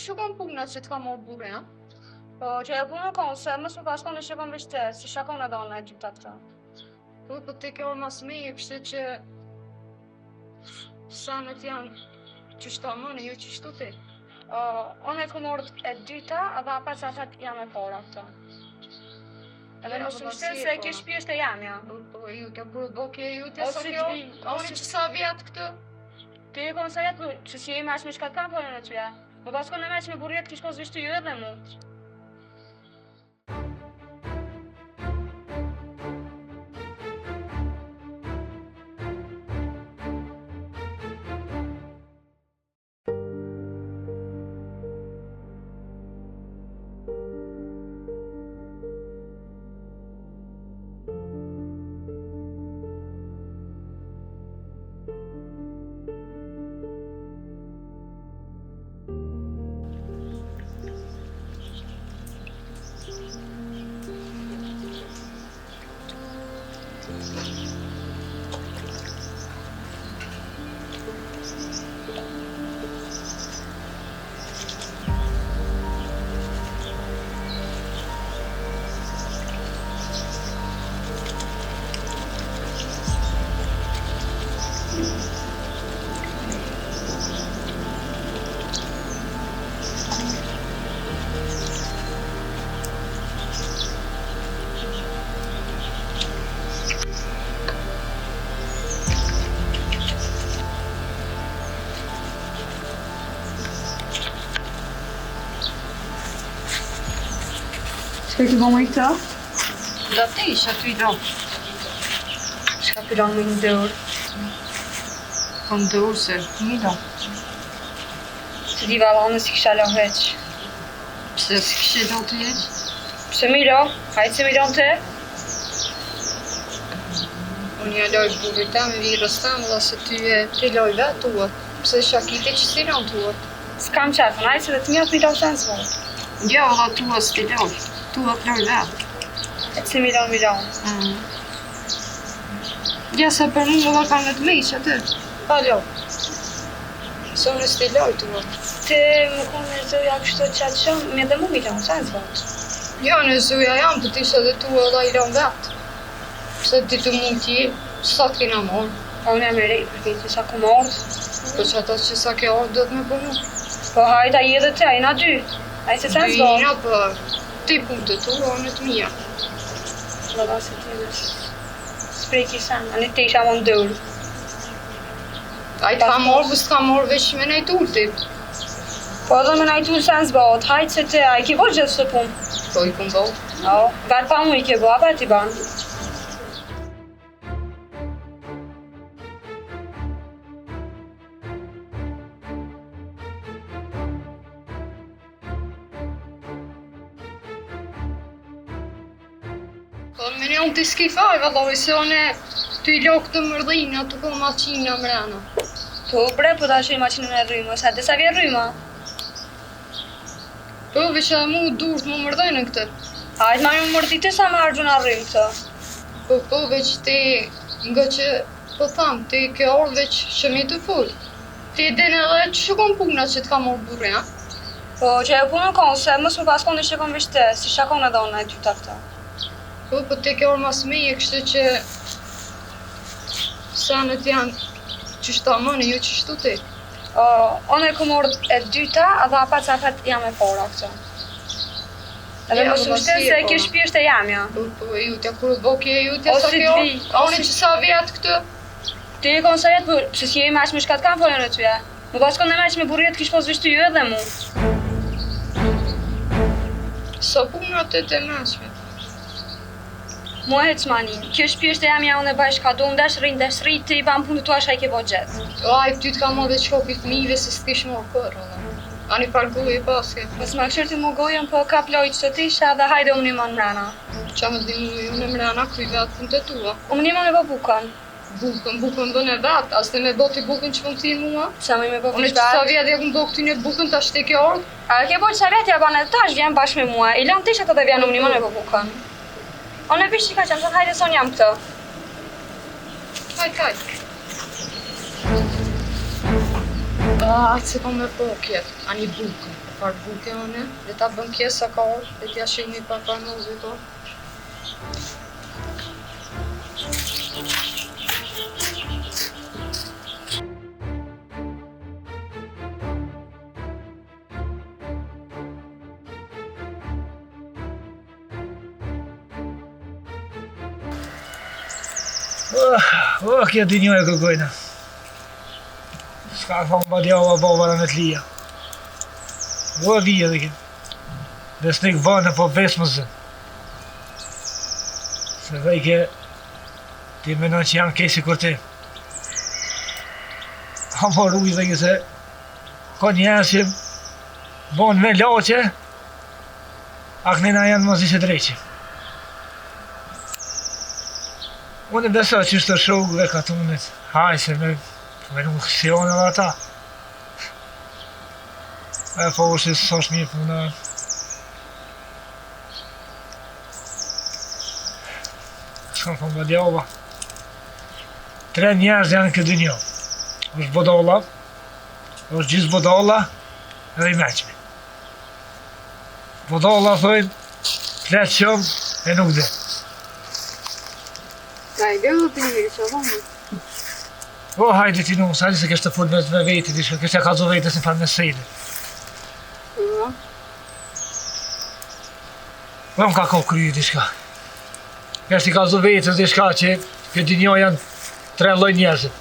shukon puna që t'ka morë burri, ha? Po, që e punë konë, se mësë më paskon në shikon vishte, si shakon e dona e gjitha këta. Po ti ke orë mas me, kështë që sanët janë që shto mëne, jo që shto ti. Unë e kom orët e dyta, edhe apet sa fat jam e para këta. Edhe mësë më shtë se kish pjesht e jam, ja. Po, ju të burë bokje, ju të sa Ose kjo, t'vi, oni që sa vjetë këtë. Ti e konë sa jetë, që si e imash me shkat kam folën e tyja. Më paskon e meq me burjet kish kos vishtu ju edhe mu. Shka ke bëmë i këta? Da ti isha ty do. Shka pilan me një dërë? Po në dërë se, një do. Se di valane si kisha lo heq. Pse si kështë do të jeq? Pse mi lo? Hajtë se mi lo në te? Unë ja loj burrit ta me virës ta më dhe se ty loj vetë tuat. Pse shakite që si lo në tuat? S'kam qefën, hajtë se dhe të mjot mi lo sen s'vot. Jo, dhe tuat s'ti loj. Tuat loj vetë. E se mi lo. Ja se për mu dhe kam në të meq atë. Pa loj. Se unë s'ti loj tuat. Ti më konë në zëja kështu qatë shumë, me dhe mu mi lo sen s'vot. Jo, në zuja jam, për t'isha dhe tu edhe i lon vetë. Pse ti të mund t'i, sa t'kina morë. Unë jam e rej për këtë, sa ku mordë. Po që ata që sa ke orë do të me punu. Po hajtë a i edhe te, a i na dy. A i se sen s'vot. Dyna për ti punë të tu, onë të mija. Valla se ti nësë. Spreki sen, anë ti isha më ndërë. A i t'ka morë, vës t'ka morë veç me nejtë ulti. Po edhe me najtu sen s'bot, hajtë se ti, a i ki bo gjithë së punë. Po i kun bëllë. Jo, vetë pa mu i ki bo, a vetë i banë. Po me një unë t'i s'ki faj, valloj, se one t'y lokë të mërdhina, të ko maqina mrena. Po bre, po ta shoj maqinën e rrymë, sa dhe sa vje rryma. Po veç edhe mu dur të më mërdhejnë këtë. Hajtë ma më mërditi sa me argjuna rrymë këtë. Po veç ti, nga që po tham, ti ke orë veç shëmi të full. Ti din edhe që shukon puna që t'ka morë burri, ha? Po që e punë konë, se mësë më paskon në shikon vishte, si shakon e dona e dyta këta. Po ti ke orë mas meje, kështë që sanët janë që shta mëne, jo që shtu ti. Unë e kom orët e dyta, edhe apet sa fat jam e para këta. Edhe Ja, mësë më shte se kish pjesht e jam, ja. Po jutja, kur bokje jutja, Ose sa kjo, t'vi, oni që sa vjetë këtë. Ti e konë sa jetë, për që si e imash me shkat kam folën e tyja. Më paskon e meq me burjet kish pos vishtu ju edhe mu. Sa puna të të meqme. Mu e hecmanin, kjo shpjesht e jam ja unë e bajsh ka do ndesh rri, ti i ban punë të asha i ke bo gjithë. O, a i ty t'ka morë dhe qkopi fëmive se s'kish morë kërë, Ani pargu i paske. Mos më këshirë ti mu gojën, po ka ploj që të tisha dhe hajde unë një manë mrena. Qa më dhimu ju në mrena kuj vetë punë të tua. Unë një manë e bo bukën. Bukën dhe në vetë, as të me bo t'i bukën që më t'in mua. Qa më i me bo Unë që sa vjetë e këmë bo këty një bukën, ta shte ke orë. A ke bo që sa vjetë ja banë edhe tash vjen bashkë me mua, i lan tisha të dhe vjen unë një manë e bo bukën. Unë e pish që ka qëmë, sa hajde son jam këtë. Hajt. Se kom me bokjet, ani bukën. Pak buke une, dhe ta bëm pjesa ka orë, dhe t'ja shihni pa parmozi to. Kjo dy një e kërkojna. S'ka thonë badjava babara me t'lija. Vija dhe kjo. Besnik vane po besmëzë. Se dhe i ke ti menon që janë kesi kur ti. Ha marru i dhe kjo se ka njerës që bon me lache, a kënina janë mos ishe dreqi. Unë besoj që është të shokëve katunit, haj se me nuk kësion edhe ata. E po është së është mirë puna. Shkëm po më djova. 3 njerëz janë këtë dynjo. është bodolla, është gjithë bodolla edhe i meqmi. Bodolla thojnë, fletë shumë e nuk dhe. Ka i dhe të një që avon. O, hajde ti nuk, sali se kështë të full me veti, kështë e ka zo vetës në farë me sejde. Po më ka ko kryu diçka. Kështë i ka zo vetës diçka që këtë dinjo janë 3 lloj njerëzit.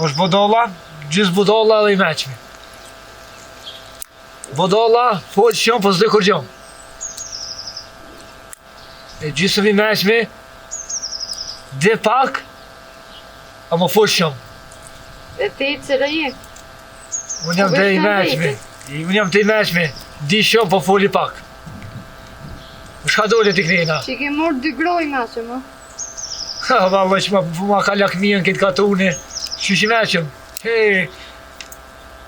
është bodolla, gjithë bodolla dhe i meqmi. Bodolla, folë shumë, po s'de kur gjomë. E gjithë i meqmi, dhe pak, a më folë shumë. E ti cërë je? Unë jam të i meqmi. Unë jam të i meqmi. Di shumë, po foli pak. Shka dole t'i krena? Që ke morë 2 groj meqëm, a? Ha, valla që ma ka lakmijën këtë katuni. Qysh i meqëm? Hej,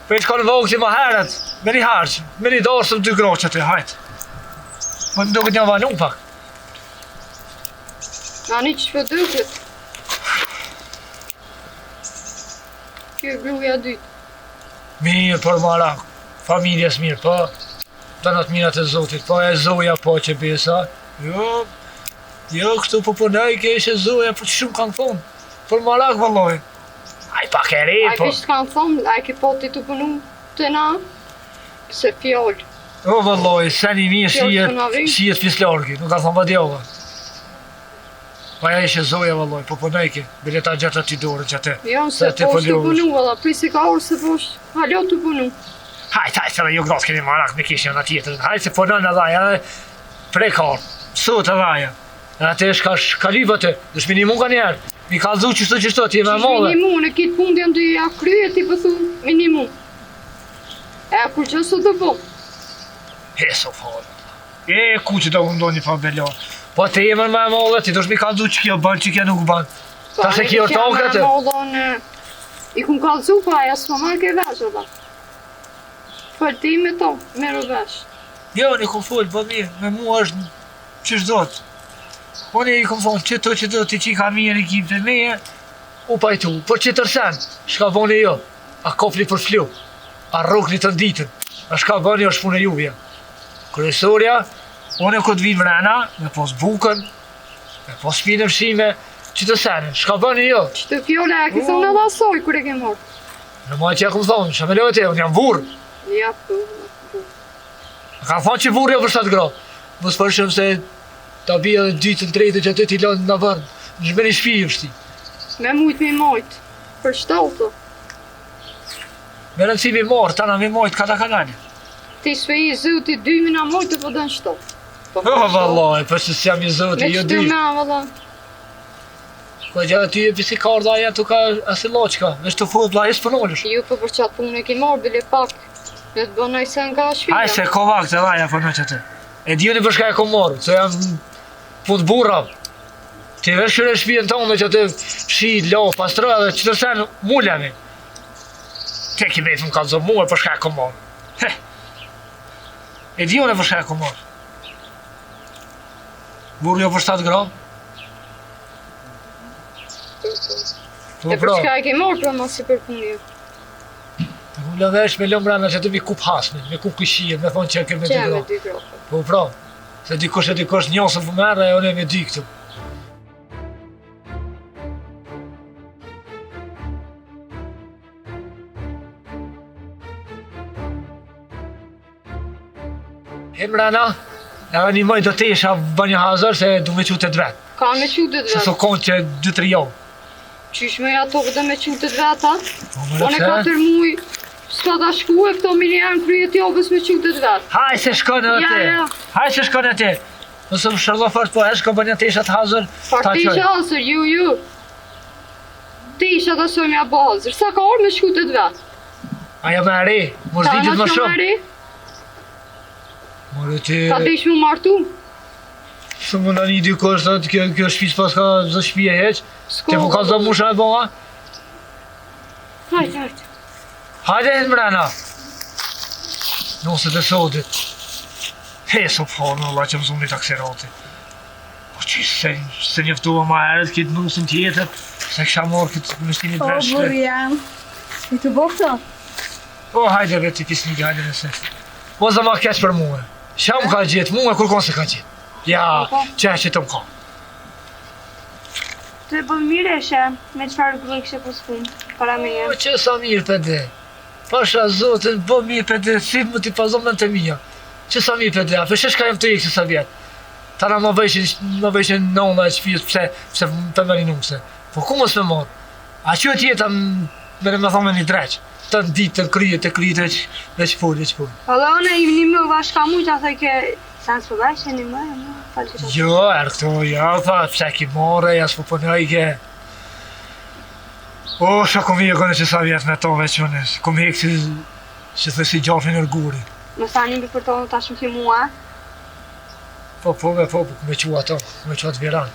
për që ka në vogë që ma herët, me një harqë, me një dorësëm 2 groqë aty, hajtë. Më në do këtë një vanun pak. A një që shpëdukët? Kjo gruja dytë. Mirë për marak, familjes mirë, po. Të nëtë mirat e Zotit, po e Zoja po që besa. Jo, kështu po punoj keshe Zoja, po që shumë kanë thonë. Për marak vëlloj. Aj pak e re, A po. kështë kanë thonë, a ke poti të punu të na? Se fjollë. O vëlloj, sen i mirë shijet fislarki, nuk ka thonë badjova. Pa ja ishe Zoja vëlloj, po punoj ke, bile ta gjatë aty dorën që atë. Jo, se po të punu, valla, prisi ka orë se po halo të punu. Hajtë, se dhe ju gratë keni marak me kishë në tjetër. Hajtë se punon edhe aja, edhe prej karë, sot edhe aja. Edhe atë është ka libë atë, dësh minimum ka njerë. Mi ka dhu qështu, ti e me modhe. Minimum, në kitë punë jam të ja krye, ti pëthu minimum. E kur që sot të po? He, so falë. E, ku që do këndoni pa belon. Po te jemën me modhe, ti dosh mi ka dhu që kjo banë, që kjo nuk banë. Ta se kjo të okë atë. I kun kalëzu pa, ja s'ma marrë ke vesh, oda. Për ti me to, merë vesh. Jo, një kom folë, po mirë, me mua është qështë dotë. Unë i kom thonë, që do ti qi ka mirë në ekip të meje, u pajtu, për që tërsen, shka boni jo, a kopli për flu, a rukni të nditën, a shka boni është punë e juvja. Kryesorja, unë e këtë vinë mrena, me pos bukën, me pos pinë fshime, që të sene, shka boni jo. Që të fjolla, e ki thonë edhe asoj, kër e ke morë. Në ma që e kom thonë, shë me lojët e, unë jam vurë. Ja, po. Ka thonë që vurë jo për 7 gra, mos përshëm se ta bia dhe 2-3 që aty t'i lënë në vërnë, në shmeri shpi i vështi. Me mujtë mi mojtë, për shtatë. Me rëndësi mi morë, tana mi mojtë kada kanani. Ti s've i zëti 2 mina mojtë të pëdën shtatë. O, vallaj, për që s'jam i zoti, jo dy. Me që të me, valla. Ko gjatë ty e pisi karda aja tu ka asi loqka, vesh të fut bla, isë përnolësh. Ju për qatë punë e ki marë, bile pak. Në të bënaj se nga shpira. Aj se ko vakt edhe aja përnoj që të. E djeni për shka e ko morë, se jam punë burra. Ti vesh kërë e shpijen tonë që të shi, lo, pastroj dhe që të sen mullemi. Te ki vetë më ka zë muër për shka e ko morë. E djeni për shka e ko morë. Burë jo për 7 gram. E për shka e ke marë, pra ma si për punë ju. vesh me lëmë rana që të mi kup hasme, me kup këshije, me thonë që kemë Që dy me gra. 2 grope. Po pra, se dikush njësën për merë, e one me dy këtu. Imrana, e animoj do të isha bë një hazër se du me qute dvet. Ka me qutët Se vetë. so konë që 2-3 javë. Qysh me ato dhe me qutët veta? Po më One nëse? 4 muj, s'ka ta shku e këto milion kryet javës me qutët vetë. Haj se shkone Ja, atë. ja. Haj se shkone atë. Nëse më shërdo fort po e shko bë një të isha të hazër, Pak ta të qoj. isha asër, ju. Të isha të soj me a bazër, sa ka orë me qutët vetë? Aja me re, mos ditit më shumë. More ti, Ka të ishë mu martu? shumë në një dikush, thot, kjo shpis pas ka zë shpi e heq, që po ka zë musha e bëma. Hajde, hajde. Hajde e mrena. Nëse të sotit. He, so përnë, Allah, që më zumë një takserati. Po që se njëftua ma herët këtë nusën tjetër, se kësha morë këtë mështimi të veshë. jam. I të bofta? Po, hajde ve ti pisnik, hajde nëse. Po zë ma keq për muë. Sham ka gjithë, muë kur konë se ka gjithë. Ja, që të më ka. Të e bëllë mire eshe, me qëfar grë kështë po s'pun, para me Po që sa mirë për dhe. Pasha zotin, bo mirë për dhe, si më t'i pazom në të mija. Që sa mirë për dhe, a për shesh ka jem të ikë që sa vjetë. Ta na më vëshin nëna e qëpijës, pse për më rinuse. Po ku mos me morë? A që tjeta me thonë me një dreqë. Të në ditë, të kryet, dhe që pulli. Alla one i një më bashka mu që a thaj ke sans për bashkë, një më, falë që Jo, këto, ja, tha, pse ki more, ja s'po përnoj ke. O, shka kom hekë në që sa vjetë me to veqones. Kom hekë që thë si gjafin në rguri. më thani për to tash më ki mua. Po, me qua ato, me qua të viran.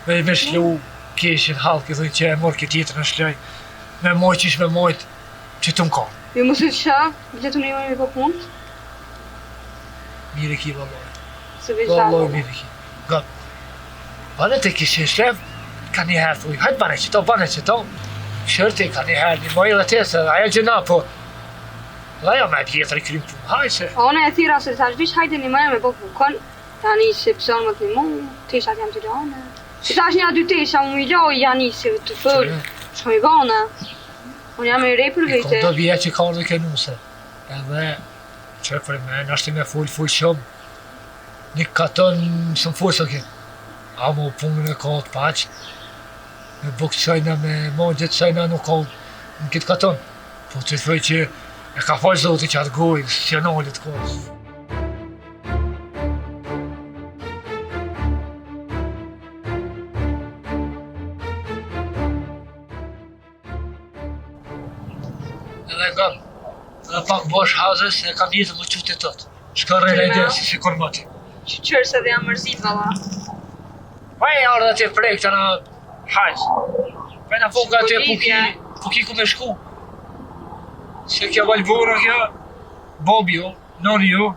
Me shlu keshin halkë, thëj që e morë këtë tjetër në shloj. Me mojt qish me mojt, që të më ka. Jo më së të shë, vjetë të një më po punë, Mire ki, valloj. se veç Valloj, dalë. mire ki. Gap. Bane të kishin shlef, ka një herë, thuj, hajtë bane që to. Shërti ka një herë, një mojë dhe tesë, aja gjëna, po. Dhe ajo me tjetër i krymë punë, hajtë se. A one e thira se thash vish hajde një më me po pukon, tani se pëson më të një mu, teshat jam të lane. Si tash një aty tesha, mu i loj janë si të fëllë, shko i gane. Unë jam e rej për Ko vete. do vje që ka dhe kenuse. Edhe, që për me, nështë me full shumë. Një katon së më full së ke. A mu punën e ka të paqë. Me bukë qajna, me mondjet qajna nuk ka në këtë katon. Po që të thëj që e ka falë zoti që atë gojë, së që nallit kohës. Edhe kam, edhe pak bosh hazës e kam jetë më qute tëtë. Shka rejnë e dhe si kormati. Që qërë se dhe jam mërzit valla. Pa e ardhe atje prej këta në hajës. Pa e në foka atje Bolivia. po ki ku me shku. Se kjo valbura kjo, bobi jo, noni jo,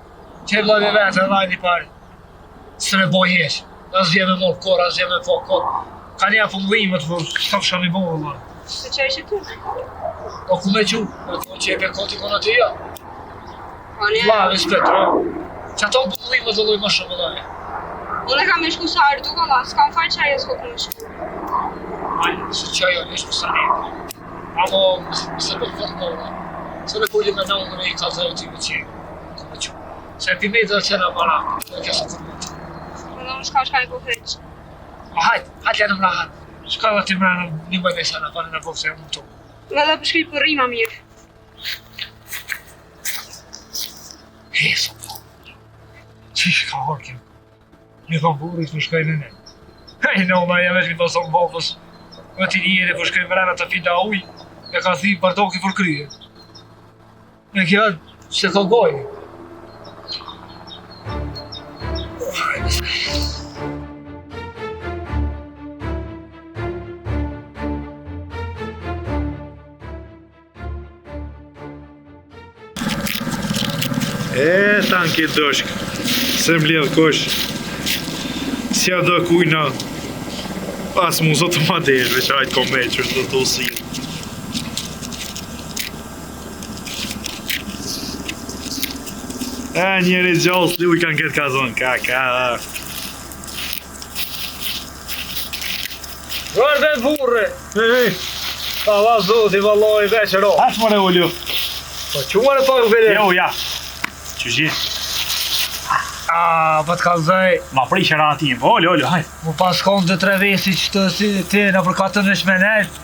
që e vlave vetë e lajni pari. Së me boj jesh, as vje me mor kor, as vje me po kor. Ka një apu mlimët, po s'ka fësha mi bojë, valla. Se që ishe ty? Po ku me qu, po që e pe koti kona të ja. Po një, Vlave s'pet, që ato më mlimët dhe loj më shumë dhe. unë e kam me shku sa ardu valla, s'kam fajnë qaj e s'ko ku me shku. Ajde, se që ajo ishë më sani. Amo, se me këtë mëra. Se me kulli me nëmë në i ka të ti me që ku me qu. Se pi me dhe qena mara, dhe kësa kur më të. Edhe unë shka e po heq. A hajt janë më rahat. Shka dhe ti mra në një mëjnë e sana, pane në bovë se e më të. Edhe përshkri për rima mirë. Heso po. Qish ka horkim. Mi thonë burit më shkaj në ne. Hej, në ma jam veç mi pason bovës. Më ti njëri për shkaj mrena të fida uj, e ka thi bardoki për kryje. Me kja se ka gojë. E, tanki doshk, se mbledh kosh, si a do kujna, as mu zotë ma desh, veç ajt ko me që është do të usi. Njeri gjallë, u i kanë këtë kazon, ka. Guarda e burre! Ta va zoti, valloj, veqero. Haç more ulju. Po qumare pak vele. Jo, ja. Qyshi? Po të kalzoj. Ma prishë ratin, po olju, hajt. Mu pas konë të 3 vesi që të si ti në përkatën në shmenet,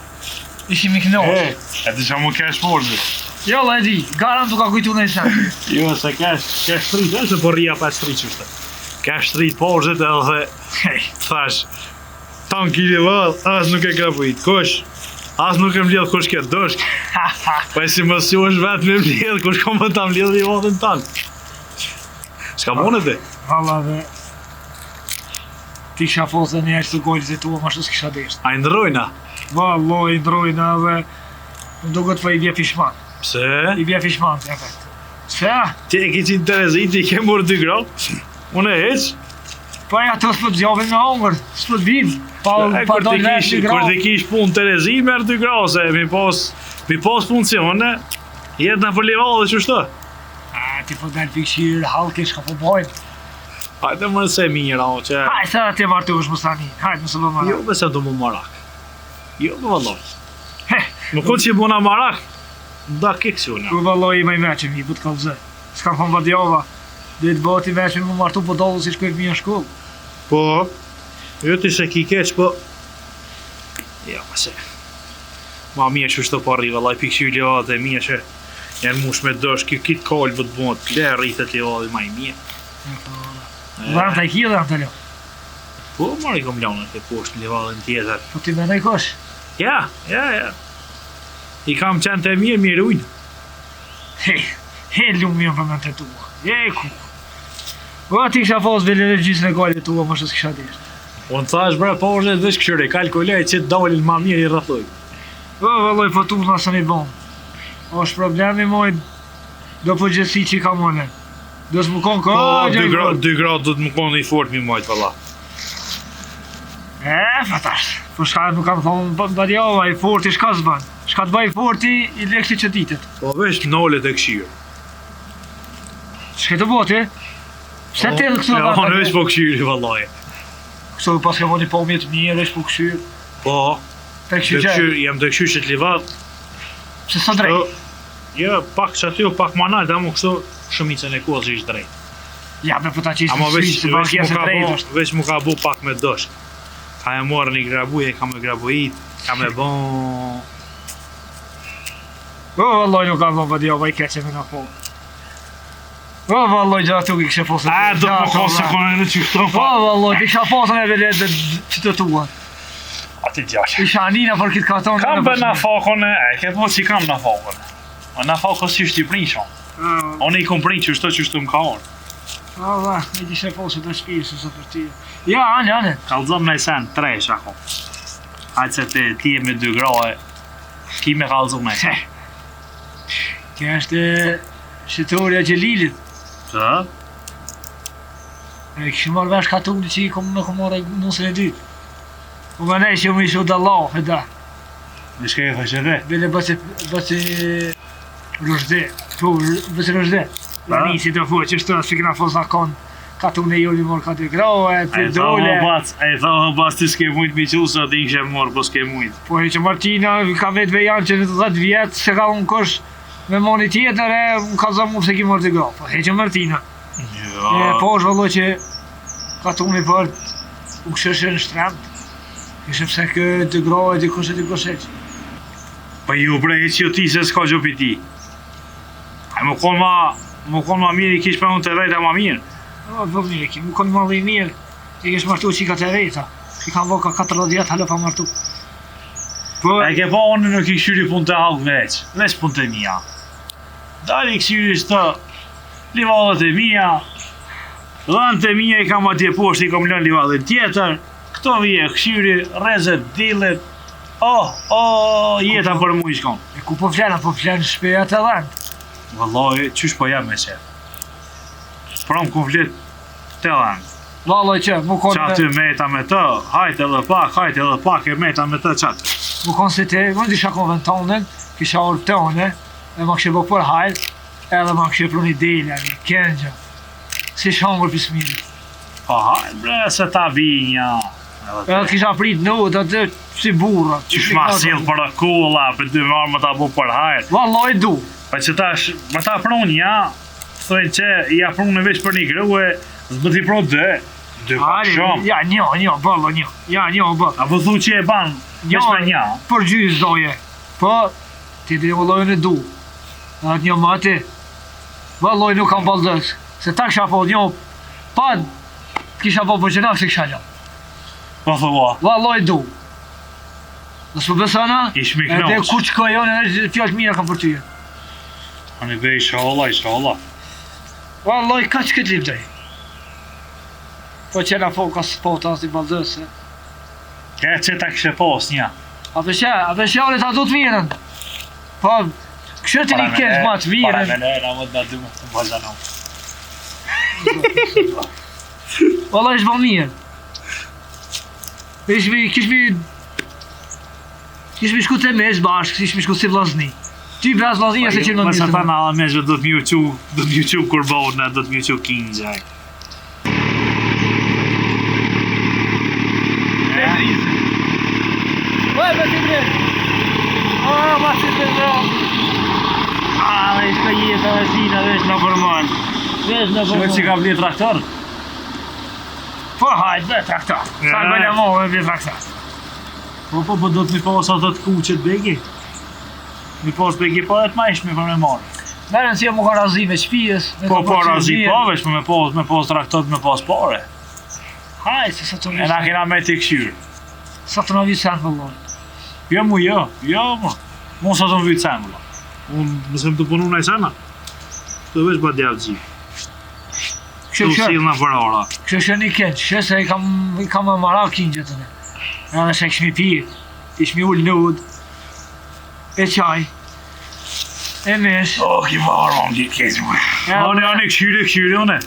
ishim i knoq. E të që mu kesh porzit. Jo, e di, garan të ka kujtu në isan. Jo, se kesh shtrit, e se po rria pa shtrit qështë. Kesh shtrit porzit edhe thash, tanki lival, as nuk e grabujit, kush? As nuk e mbledh kush këtë dëshk. Pa si më si është vetë me mbledh, kush ka më ta mbledh livalin tanë. Shka monet e? Valla dhe, ti kisha fosë dhe njerë të gojlës e tua, ma shtu s'kisha desht. A i ndrojna? Valloj, ndrojna dhe, më duket po i bje fishman. Pse? I bje fishman, të jepet. Se? Ti e ki qinë Terezit, ti ke morë 2 gram? Unë e heq? Pa e ato s'pët zjavin me hongër, s'pët vim. Kur ti kish punë Terezit, merë 2 gram, se mi pas funksione, jetë në për livalë dhe qështë? Ti po del pikëshirë, halke, shka po bojnë. Hajde më nëse mirë, o që... Hajde, se ti martu është mëstani, hajde mësë bë marak. Jo, bese du mu marak. Jo, më valloj. Më këtë që bona marak, da kikë që unë. Ku valloj i maj meqim, i pëtë kalëzë. S'kam thonë vadjova, dhe të bëti meqim më martu po dollu si shkojt mija shkollë. Po, jo ti se ki keq, po... Ja, mëse... Ma mirë që shto parri, vallaj, pikëshirë livat e mirë që... Janë mush me dësh, kitë kallë vëtë bëndë, le rritet livat e maj mirë. Dhanë të i kje dhe të lo. Po, marri kom lanë të poshtë livatën tjetër. Po ti me nëj kosh? Ja. I kam qenë të mirë ujnë. He lumë mirë për me të tua. Ku. O, ti kisha fos vele regjisën e gajle tua, më shës kisha dirë. Unë thash bre, po është dhe shkëshëre, kalkulej që të dalin ma mirë i rrëthoj. O, valloj, po tu nësën i bonë. është problemi moj, do përgjësi që i ka mone. Do s'mu konë ka, gjaj bërë. 2 gradë do të më konë i fort mi majtë, valla. Fatash, po shka nuk kam thonë, badjava, i forti shka s'ban. Shka të baj forti, i leksi që ditet. Po vesh nollet e këshirë. Shke të boti? Pse të edhe këso ja, unë vesh po këshirë, vallaj. Këso pas ke voni po mjetë mirë, vesh po këshirë. Po, jam të këshirë që t'livat. Pse së drejt? Jo, pak që aty, pak manal, da mu kështu shumicën e kohës që ishtë drejt. Ja, me pëta që ishtë së se pak jesë drejt është. Veç mu ka bu pak me dëshk. Ka e morë një grabuje, ka me grabujit, ka me bon... O, valloj nuk kam thonë vëdio, vaj keqe me në folë. O, valloj gjë atu i kështë posën. A, do më kosë se kone në qështë O, valloj, i kështë posën e velet dhe që të tua. Ati gjashë. Isha anina për kitë karton. Kam për në fakone, ke po që kam në fakone. Në fakone si është i prinshon. Unë i kom prinsh qështë më ka orë. O, va, me kishe posë të shpirë, së për ti. Ja, anë. Kalzëm në i sen, 3 shako. Hajtë se ti e me 2 graje, ki me kalzëm në i sen. Kja është shqitoria Gjelilit. Që? Kështë marrë vesh katulli që i në kom marrë nësën e dytë. Po më nej që më ishu dhe Allah, e da. Në shka e thështë edhe? Bile bëci rëshde, po bëci rëshde. Në nisi të fuë që shtë, si këna fos në konë, katulli e joli morë ka 2 graje, të dole. E thohë bas të s'ke mujtë mi qusë, atë i kështë morë, po s'ke mujtë. Po e që Martina ka vetë vejan që në 10 vjetë, se ka unë kosh me moni tjetër e më ka zëmë mu se ki morë 2 graje. Po e që Martina. Po është vëllo që katulli për u këshëshë në shtremt. Kështë pëse kë 2 graje, 2 kushet. Pa ju bre, e që jo ti se s'ka gjë për ti. A më konë ma mirë i kishë për unë të vejta ma mirë. O, vë mirë, ki më konë ma dhe i mirë, i kishë martu që i ka të vejta. I kam voka 40 vjetë, halë pa martu. E ke pa unë nuk i këshyri pun të halë veç pun të mija. Dali i këshyri shtë livallet e mija, dhënë të mija i kam atje poshtë, i kam lënë livallet tjetër, këto vije këshyri, rezet, dilet, jeta për mu i shkon. E ku po flenë shpeja të dhenë? Vëlloj, qysh po jam me qe? Pram ku flet të dhenë. Valloj që, mu konë... Qaty meta me të, hajt edhe pak e meta me të qatë. Mu konë se te, më disha konvent tonen, kisha orë tonen, e më kështë bo për hajt, edhe më kështë pruni delja, një këngjë. Si shangër për smiri. Po hajt bre, se ta vinja. Edhe kisha prit nut atë si burra. Qysh ma sill për kolla, për dy marrë më ta bu për hajt. Vallai du. Pa që tash, më ta prun ja, thojnë që ja prun në veç për një grue, zbëti pro dë. Dë pak shumë. Ja, një, bëllë, një. Ja, një, bëllë. A po thu që e ban, veç me një. Për gjys doje. Po, ti dhe vallojën e du. Atë një më ati. Valloj nuk kam baldës. Se ta kisha po një, pa, kisha po për qëna se kisha një. Po thua. Valloj du. Nësë për besana, Ish mi edhe knoq. ku që kajon edhe fjallë mira kam për tyje. Ani be inshallah. Valloj, ka që këtë lip dhe. Po qena po ka spota si baldës. Ke që ta kështë pos një. A përshjale ta du të mirën. Po, kështë të një kesh ma të Para mirën. me ne, na më të du më të bazanom. Valla ishë bë mirë. Kishmi shku të mes bashkë, kishmi shku si vlazni. Ty braz vlazni se qenë më Mësa ta mirë. në alameshve do të mju qu kurbona, do të mju qu kingjaj. Oj, me ti bre. Ma që të bre. Dhe ishka jetë dhe sina vesh në përman. Shme që ka bli traktor? Po hajt, be traktor. Sa bëjnë mo, be traktor. Po do të mi pas ato të kuqet begi. Mi pas begi po dhe të ma ishme për me marrë. Merën si e mu ka razi me shpijes. Po razi po vesh me pas traktor me pas pare. Hajt, se sa të E na kena me t'i këshyrë. Sa të në vitë sen vëlloj. Jo mu. Mu sa të më vytë sen vëlla. Unë mësëm të punu në i sena. Të vesh ba djavë gjithë. Të usilë në për ora. Kështë një keqë, që se i kam më mara kingjë të ne. Edhe se këshmi pi, ishmi ullë nud, e qaj, e mesh. Ki varë më gjithë kejtë më. Ani këshyri une.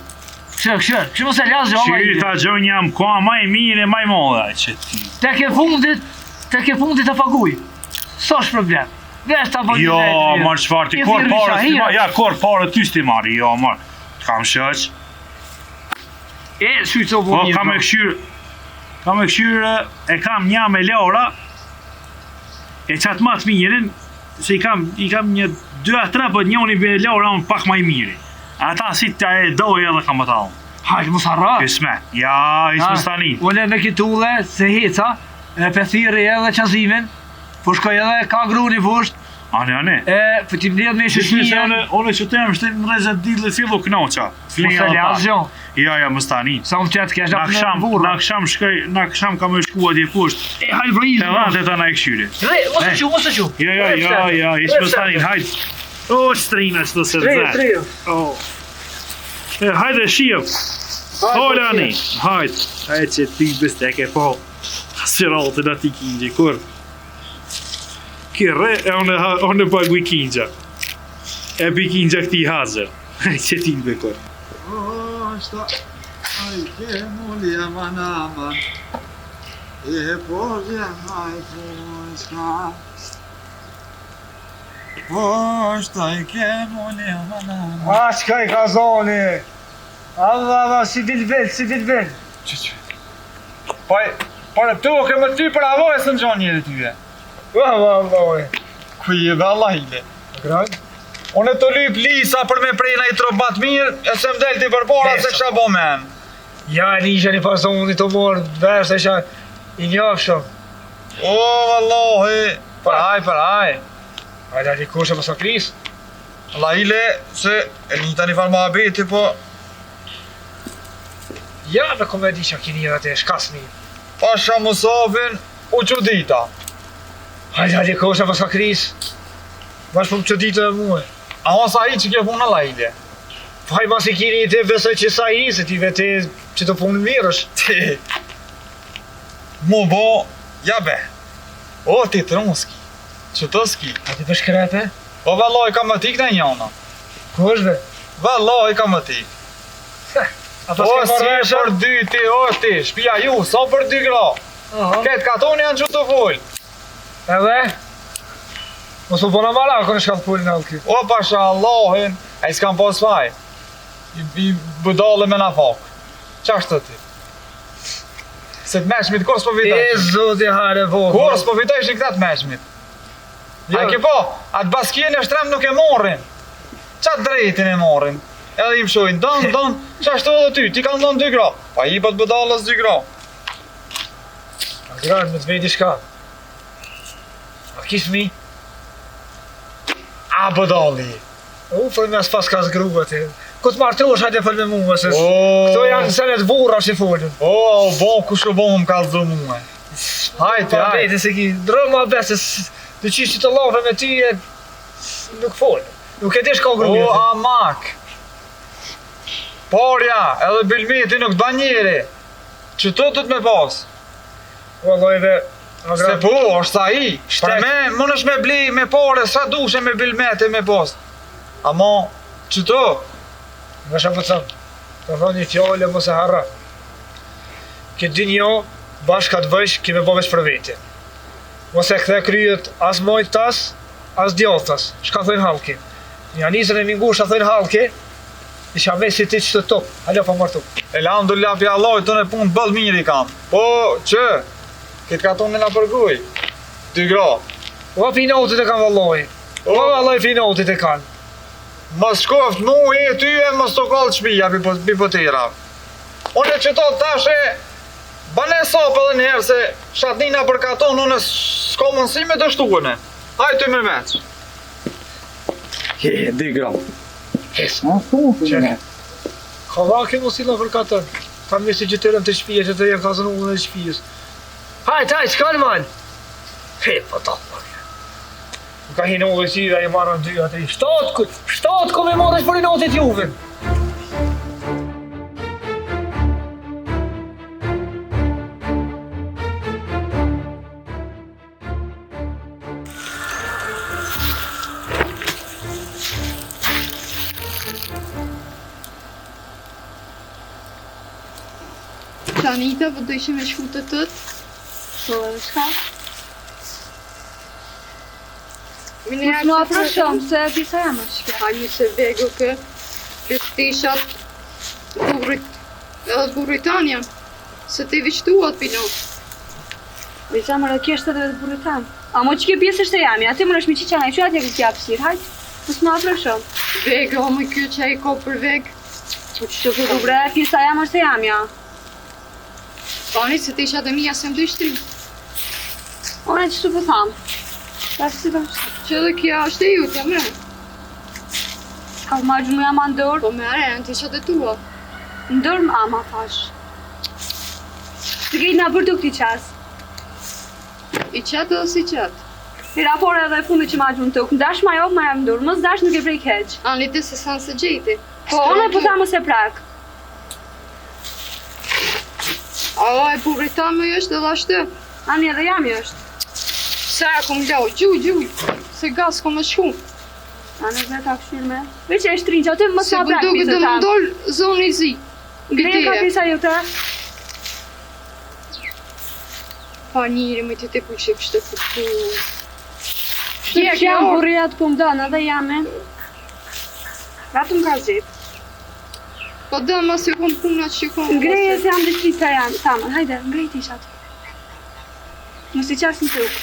Kështë më se lasë gjoma Këshyri ta gjonjë jam kua maj mirë e maj modha. Që ti. Te ke fundit të paguj. So është problem. Vesh ta bëjnë Jo, marë qëfar ti, kor pare ti marë. Ja, kor pare ty s'ti marë. Jo, marë. Kam shëq. E, sytë të Po, bëjnë. kam e këshyrë, e kam një me Laura, e qatë matë mirin, se i kam një 2-3, po njoni me Laura unë pak maj miri. Ata si të e dojë edhe kam ata unë. Hajtë, mos harra. Kësme, ja, ishë më stani. Unë me kitulle, se heca, e pethiri edhe qazimin, po shkoj edhe ka gruni vusht, Ani. po ti mbledh me Shishmi se shëshmije. one që të jam shtë në rrezet dilë fillu knoqa. Mos e lasë gjo. Ja, më stani. Sa më qëtë kesh Na apë në burra. kësham kam e shkua dje kusht. E, hajtë vrejnë. Të dhante ta na e këshyri. Mos e qu. Ja, ishë më stani, hajtë. O, strina që të se dhe. Hajde shijëm. Hajde ani, hajde. Hajde që ty besteke po. Siraltën ati kingjë, kur. Kire, e onë pagu i kingjë. E pi kingjë këti hazër. Hajde që ty be kur. Ashta, ai ke muli aman aman, e porja ai poska. Ashta, ai ke muli aman aman. A, qka i ka zoni? Allah, si dilbel. Por tu ke më ty për avoj së në gjonë njëri tyje. Allah. Kuje dhe Allah ile. Grad? Unë të lyp lisa për me prejna i trobat mirë, e se mdel t'i përbora se kësha bo men. Ja, një pasonit të morë, vesh e isha i njofshëm. O, vallohi, përhaj. Hajde, ati kushe më sakris. Allah ile, se e një tani farma abeti, po Ja, me komedi që kini edhe të shkasni. pasha Musafin u qudita. Hajde, ati kushe më sakris. Bash për më që ditë e muë. A mos a i që kjo punë Allah ile. Faj mas i kini ti besoj që sa i, se ti vete që të punë mirësh. Ti, mu bo, ja be. O, ti të rëmuski, që të ski. A ti për shkrepe? O, valloj, ka më tik në njona. Ku është be? Valloj, ka më tik. Ato O, s'ke si marrë për dy ti, o, ti, shpia ju, sa për dy gra. Ketë katoni janë që të full. Edhe? Mos u bona mala, kërë shka të pullin e alki. O, pasha Allahin, a i s'kam pas faj. i budale me na fak. Qa është të ti? Se të meqmit, kur s'po E vitoj? zoti hare Kur vogël. s'po vitoj që këta të meqmit? Jo. A ke po, atë baskien e shtrem nuk e morrin. Qa drejtin e morrin? Edhe im shojnë, don, qa ashtu edhe ty, ti ka ndonë 2 gra. Pa i pat budalës 2 gra. A granë me të vejti shka? A kish mi? A budali. Po me as pas ka zgruat e. Ku të martosh hajde fol me mua se O. këto janë senet burra që folën. O, bo, kush o bo më ka zdo muaj. Hajte, Pa hajte. vete se ki drëma besë të qishtë të lafe me ty e nuk folë. Nuk e dish ka O, grumjet. amak. Porja, edhe bilmiti nuk ban njeri. Që të të me pas. Vallaj dhe a Se granë. po, është sa i. Shtek. Për me, më nësh me bli, me pare, sa dushe me bilmete me pas. Ama, që të? Nga shë pëtëm, të thonë një fjole mos e harra. Këtë din jo, bashka të bëjsh, kime bo veç për vete. Mos e kthe kryet as mojt tas, as djallë tas. Shka thojnë halki. Një anisën e mingush a thojnë halki, isha me si ti që të top. Halo pa martu. Elhamdulillah pi Allah, të në punë bëllë mirë i kam. Po, që? Këtë ka tonë në përguj. 2 gra. O pinotit e kanë valloj. O valloj pinotit e kanë. Mos shkoft mu e ty e mos të kallë shpija pi potera. Unë që të tashe, bane sapë edhe njerë se shatnina për katon, unë s'ka mundësi me të shtuene. Hajtë ty me veç. He, 2 gram. Që? Ka vaki mos illa për katën. Ta mi si gjitërën të shpije që të jenë ka zënë unë dhe shpijës. Hajt, shkallë man! He, po ta, man. Nuk ka hinë ullë si dhe i marrën 2 atëri. Shtatë ku me marrësh për i notit juve. Planita, vë do ishim e shku të tëtë. Po, shka? Mini Mos më afro shumë, se disa jam është shka. A një se vego kë të ishat burrit, edhe burrit tanë janë. Se ti vishtuat pino. Visa më rëkjesht edhe të burrit tanë. A mo që ke pjesë është e jami, ati më nëshmi që që nga i shuat ja këtë kja pësir, hajt. Mos më afro shumë. Vego, më kjo që i ko për veg. Po që të këtë bre, pjesa jam është e jam, ja. Pani se ti ishat e mija se më dështri. One që të po thamë. Ta si të është. Që edhe kja është e jutja, me. Ka të marrë gjumë jam a ndërë. Po me are, ti ishat e tua. Ndërë më ama thash. Të gejtë nga bërë të këti qasë. I qatë edhe si qatë. I rapore edhe fundi që ma gjumë të kënë. Dash ma jokë ma jam ndërë, mës dash nuk e prej keq. Ani ti se sanë se gjejti. Po, one po tha mës e prak. A e burrit tanë me është edhe ashtë. Ani edhe jam i është. Se e kom lau, gjuj. Se gas kom e shku. Ani edhe ta këshirë me. Veç e shtrinë që aty mës Se ma prak duke pizë dhe më tamë. dollë zonë i zi. Greje ka Gëtire. pisa ju të. Pa njëri me të pushim shtë këtu. Që jam burrijat po më dënë edhe jam e. Ratë më ka zhip. Po dëmë mas ju kom puna që kom. Ngreje se jam dhe qita jam. Tamën, hajde, ngrej tishat. Mos i qasë në tukë.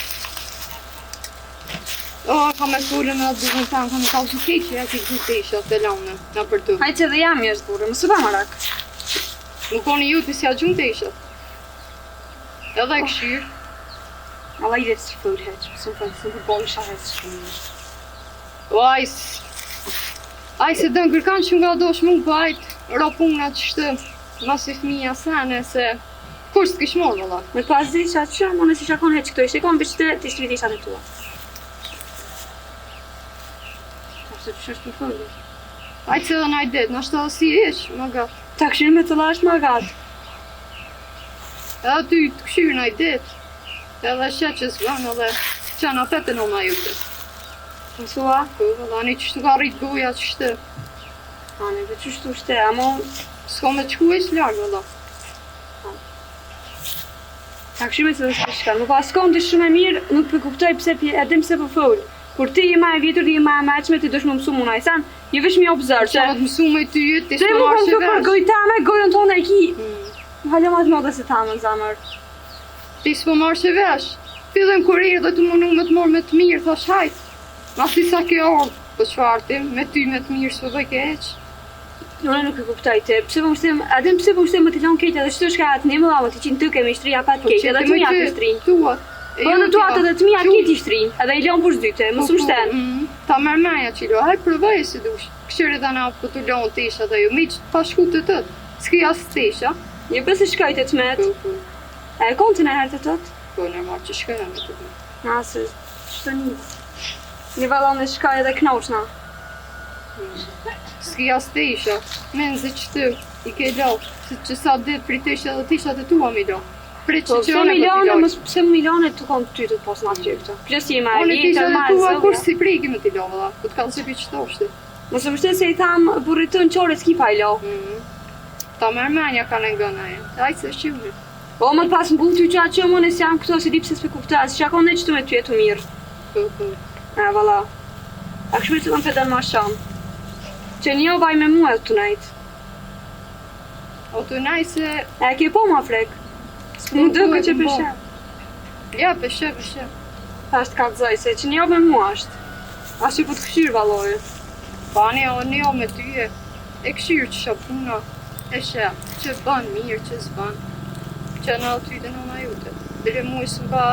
O, ka me fullë me atë duhën tanë, ka me kalë që keqë, ja ki gjithë të isha të laune, na për tu. Hajde që edhe jam i është burë, mos u ba marak. Nuk koni ju të si a gjumë të isha. Edhe e këshirë. Allah i dhe të shfër heqë, së më për bojë shahet shumë. O, aj se dënë kërkan që nga dosh mu bajt, ro puna që shtë, mas i fëmija sene, se kur s'të kish morë, vëlla. Me pas di që atë shumë, unë si shakon heqë këto ishte, kom bishte të ishte viti shatë e tua. Ashtë të shështë për fëllë. Aj se dhe naj det, nashtë edhe si ish, ma gatë. Ta këshirë me të lash ma gatë. Edhe ty të këshirë naj det, edhe sheqës vënë, edhe që në petën o ma jute. Mësua, Po, vëlla, një që shtu ka rritë goja që shtë. anë dhe që shtu shte, amo S'ka me të shku e s'larë, vëlla. ta këshirë me të dhe shka. Më pas konë të shumë e mirë, nuk për kuptoj pse e dim se për fëllë. Kur ti je më e vjetër dhe je më e mëshme, ti dush më mësu muna i sen, je vesh mi obzor që... Qa të mësu me ty jetë, ti Dhe s'po mu marrë kam që të për vesh. gojë tame, gojën tonë e ki. Halë ma të modë se tame, zamër. Ti s'po marrë që vesh. Fillim kur i dhe të mënu me të morë me të mirë, thash hajt. Masi sa ke ardhë, po çfarë ti, me ty me të mirë s'po bëj keq. Unë nuk e kuptoj ti, pse po mështim, edhe pse po mështim më të lonë keq edhe çdo shka atë një më dhamë, ti qinë ty kemi shtria pa të keq, edhe të mija të shtrin. Tuat. Po edhe tuat edhe të mija ke ti shtrin, edhe i lonë për zdyte, më së mështen. Ta mërë meja qilo, hajt provoj si dush. Këshire dhe na po të lonë të isha dhe ju, mi që pa shku të tëtë. S'ki as të isha. Një pëse shkajt e të met, e kontin e herë të tëtë? Po normal që shkojnë me të të. Nasë, ç'të një. Një vallon e shkaj edhe knoqna. S'ki as të isha. Menzi që ty, i ke lo, se që sa ditë për të isha dhe të isha të tua mi lo. Prit Po që pse milione, pse milione të kom ty të pos nga ty këto. Plus je më Unë e të isha vjetër, dhe më e tua kur zëvja. si priki me t'i lo, valla. Po t'kallë që pi që thoshti. Mësë mështet se i tham burrit tën qore s'ki pa i lo. Ta mërë menja ka në ngëna e. Ajtë se shqymi. O më të pas mbull ty që atë që më nësë jam këto si di pse s'pe kupta, si shakon ne që të me ty e të mirë. Po. E, valla. A këshme që të më fedon ma shumë. Që një vaj me mua të nejtë. O të naj se... E ke po ma frek. Më dëke që peshe. Ja, peshe. Ashtë ka të zoj, se që një me mua është. Ashtë që po të këshyrë valojë. Bani o një me ty e. E këshyrë që shë puna. E shë, që ban mirë, që s'ban. Që në ty dhe nëna jute. Dire mu i s'mba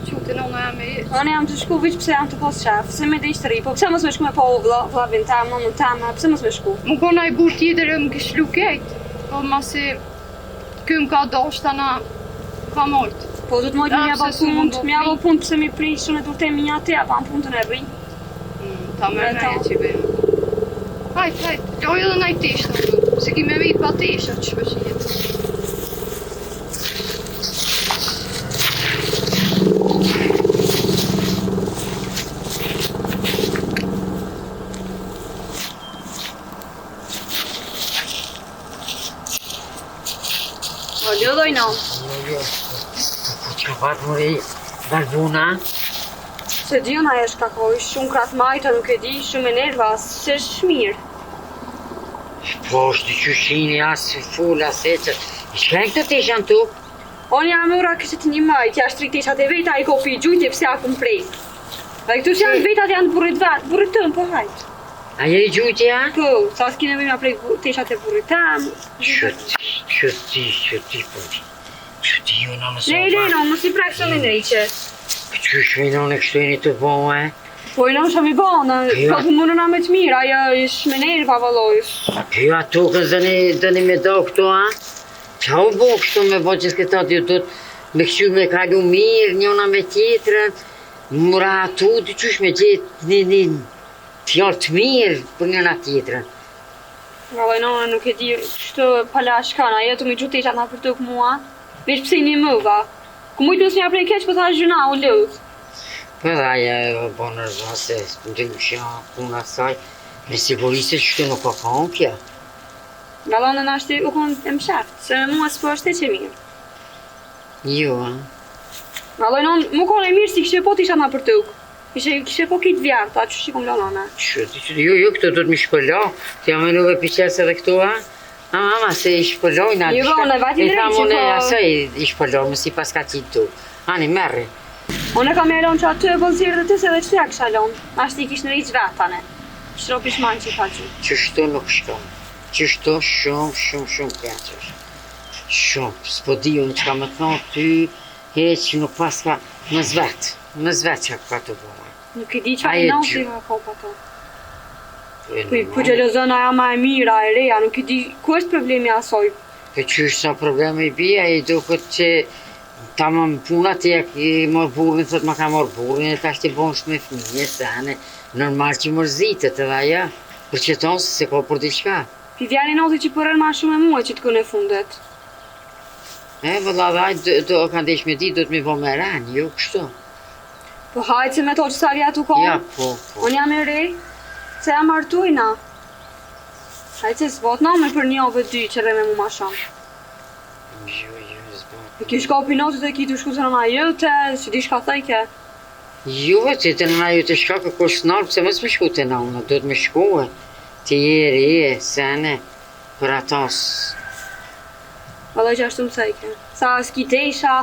qute nëna e me jetë. Unë jam të shku viç pse jam të pos qef, se me dhe ishtë ri, po pse mos me shku me po vlavin tem, nënën tem, pse mos me shku? Më kona i bur tjetër e më kishlu kejt. Po masi këm ka dosht tana ka mojt. Po du të mojt mja pse bo s'u punt, më mja bo bëj? punt pse mi prish shumë e durte minja te, a pa në puntën e rri. Ta mërë Eta. meja që i bëjmë. Hajt, loj edhe naj tishtë. Se ki me vit pa tishtë, që përshijet. O ljodoj no, Po që fatë mëri, barbuna, se gjona e shkakoj, shumë krat majta nuk e di, shumë e nervas, se shmirë. po është dy qyshini, asë full, asë e që, i shkajnë këtë të ishan tu? Unë jam ura kështë një majt, ja shtrik tishat e veta, i kopi i gjujtje pse akun prej. Dhe këtu që janë vetat janë burrit vetë, burrit tënë, po hajt. A je i gjujtja? Po, sa s'ki nevoj me prej tishat e burrit tem. Që ti, po ti. Që ti ju në mësë No, mos i prek shumë në nejqe. Që shminon e kështu e një të bëmë, e? Po i në shumë i bona, Ja. po të mënu na me të mirë, ajo ish me nerva valojsh. Ju ato kësë dëni me do këto, a? Qa u bo kështu me bo që s'këta të ju të me kështu me kalu mirë, njëna me tjetërën, mëra atu të qysh me gjithë një fjallë të mirë për njëna tjetërën. Valoj në nuk e di, kështu pala shkana, ajo të mi gjutë ishat na për tuk mua, veç pse një mëva. Ku mujtë nësë një prej keq, po tha gjuna, u lëdh. Po dhe aja e bo nërza se në shja puna saj, me sigurisë që shtu nuk ka konë kja. Valoj në nashti u konë e mshaft, se me mua s'po është e që mirë. Jo, a? Valoj në mu konë e mirë si kështë po t'ishat na për tuk. Kishe po kitë vjartë, a që shikom lënone. Jo, këto do të mi shpëllo, të jam e nuve piqes edhe këtu, a? A mama, se i shpëllojnë atë. Jo, në vati drejtë që po... po... asaj i shpëllojnë, më si pas ka ti tu. Ani, merri. Unë kam e lonë që aty e vëzirë dhe të se dhe që të ja kësha lonë. Ashtë i kishë në rejtë vetane. Kishë ropi shmanë që i ka që. Qështu nuk shkon. Qështu shumë keqër. Shumë, s'po di unë që ka më thonë ty, heq nuk pas ka më zvet që ka të bërë. Nuk i di që a Aje i nëmë gjy- si ka kopa to. Po gjelozona ja ma e mira, e reja, nuk i di ku është problemi asoj. Po qysh sa probleme i bia, i duket që ta më puna të jak i mor burrin, thot ma ka mor burrin, e ta shti bonsh me fëmije, se ane normal që mërzitet edhe aja, për që tonë se ka për diqka. Pi vjani noti që përën ma shumë e mua që të kënë e fundet. E, vëlla dhe do ka ndesh me di, do të mi bo me ran, jo kështu. Po hajtë se me to që sa vjetë u konë. Ja, po. Unë jam e rej, se jam artujna. Hajtë se s'bot na me për një ove dy që dhe me mu ma shumë. Jo, zbot. E kish ka opinotit e ki të shku se në ma jëte, që di shka thejke. Jo, ti të nëna ju të shka kërkosh snarë, pëse mos me shku të nëna, do të me shkue. Ti jeri, sene, për atas. Valla që ashtu më sejke. Sa skitesha,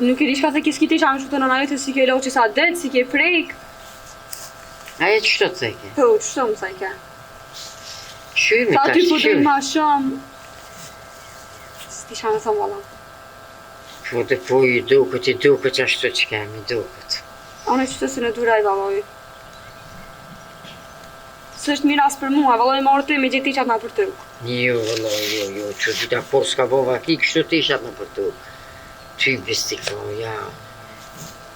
nuk e di shka se ki skitesha më shku të nëna jote si ke lo që sa det, si ke prejk. Aje qështo të sejke? Po, qështo më sejke. Qyri, Sa tash ty po qyri. të ma shumë. Sti shka me thëmë valla. Po të po i duket ashtu që kemi, duket. One qështu se në duraj valloj. Së është miras për mua, valloj marrë ty me gjithë tishat na për ty. Jo, që dita por s'ka bova ki, kështu të ishat në për tu. Ty bestiklo, ja.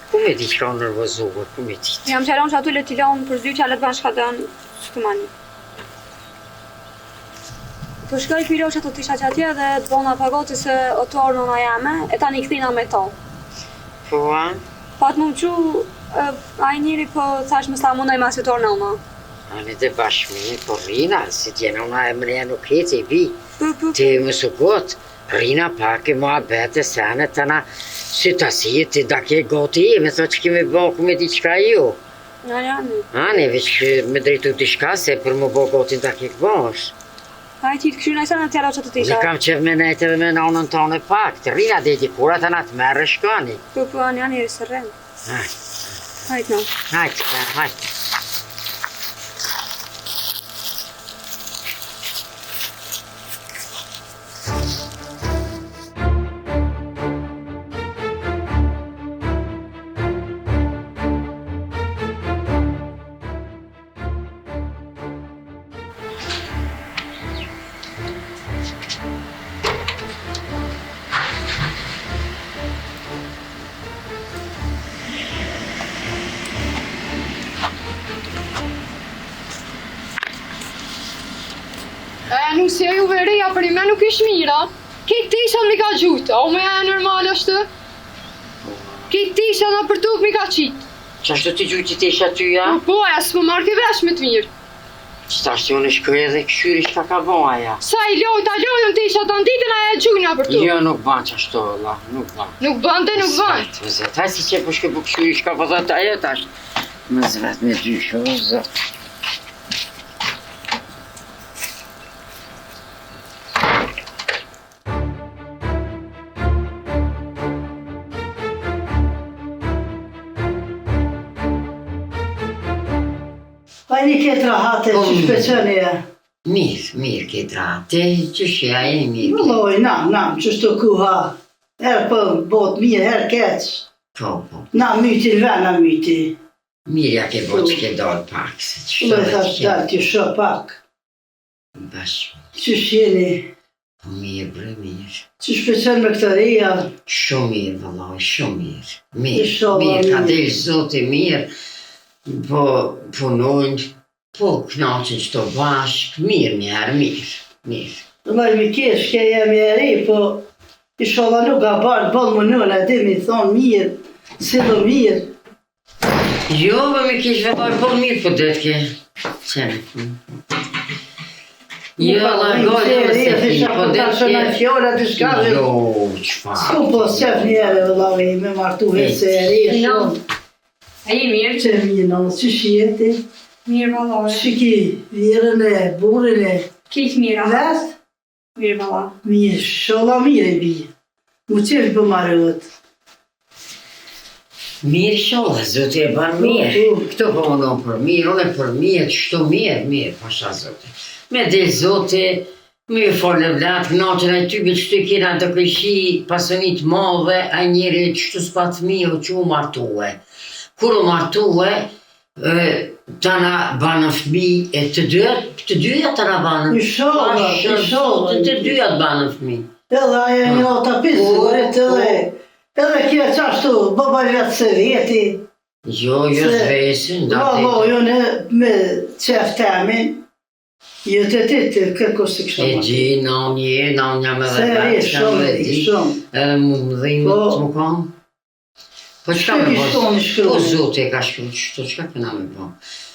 Ku me di që ka nërvëzuar, ku me di? Jam qëron që atu le t'i lanë për zy që alet ban shka dënë, që të mani. Po shkoj piro që të tisha që atje dhe të bona pagoti se otuar nëna jame, e tani këthina me to. Po, a? Pa të më qu, aj njëri po thash më sta mundaj mas otuar nëna. Ani dhe bashkëmi, po Rina, si tjena una e mërja nuk hece i bi. Po. Ti më sugot, Rina pak e mua bete sene të na si të si ti da ke goti i, me thot që kemi bëku me di qka ju. Ani. Ani, veç me drejtu t'i shka se për më bë goti da ke këbosh. Aj ti të këshu nëjse në tjera që të Unë tisha. kam qef me nejtë edhe me nonën tonë pak, të Rina dhe di kura të na të merë shkani. Po, ani së rrem. Hajt në. Hajtë. Nuk se ju vereja për i me nuk ish mira. Këtë tisha mi ka gjutë, o me e normal është? Këtë tisha në për tuk mi ka qitë. Qashtu ti gjujti të isha ty, ja? Po, e s'më marrë ke vesh me të mirë. Qëta shtë unë shkoj edhe këshyri shka ka bo aja. Sa i lojnë të isha të nditën a e gjujna për tuk. Jo, nuk ban qashtu, Allah, nuk ban. Nuk ban. Më zet, haj si që përshke për këshyri shka për dhëtë ajo tash. Më zvet me dyshë, o zot. Pa një këtë rahate që shpeqen e. Mirë këtë rate, që shja e mirë. Vëlloj, nam, që shto kuha. Herë për bot mirë, herë keq. Po. Na myti lëve, na myti. Mirë ja ke bo që ke dalë pak, se që shto Vëlloj, dhe thash dalë t'ju shë pak. Bashkë, Që shjeni, po mirë bre mirë. që shpeqen me këtë reja. Shumë mirë, vëlloj, shumë mirë. Inshallah, Mirë, ka mirë. dhe zoti mirë. Po punojnë, po knaqen qëto bashkë, mirë. Vëlloj, mi kesh, ke jemi e ri, po inshallah nuk ka barë, bëllë më nëna, dhe mi thonë mirë, si do mirë. Jo, më mi kish vëlloj, po mirë, po dhe t'ke. Qene. Jo, la gojë, më se fi, po dhe t'ke. Jo, qëfar. S'ku po s'qef njere, vëlloj, me martu hese e ri, shumë. A je mirë? Që mirë, nënë, që shjeti, Mirë valloj. që ki virën e, burin e, Kejtë mirë, aha. vest, Mirë valla. mirë, shola mirë e bi. Mu qesh për marrët. Mirë shola, zote e ban mirë. Këto po unë për mirë, unë e për mirë, qështu mirë, pasha zote. Me dhe zote, me folë vlatë, knaqën e ty, qështu i kena të këshi pasonit madhe, a njeri qështu s'pat mirë që u martue. Kur u martue, tana banë fëmi e të dyja tana banë. Inshallah. Të dyja të banë fëmi. Edhe aje një ota pisurit, edhe kje qashtu, baba vetë se veti. Jo, zvesin, Valo, jo në me qef temin, jo të të kërkos të kështë e marrë. di, non jam edhe Se e shumë, shumë. Edhe më dhimë të më kam. Po qka me bo? Po zote e ka shkru qështu, qka këna me bo?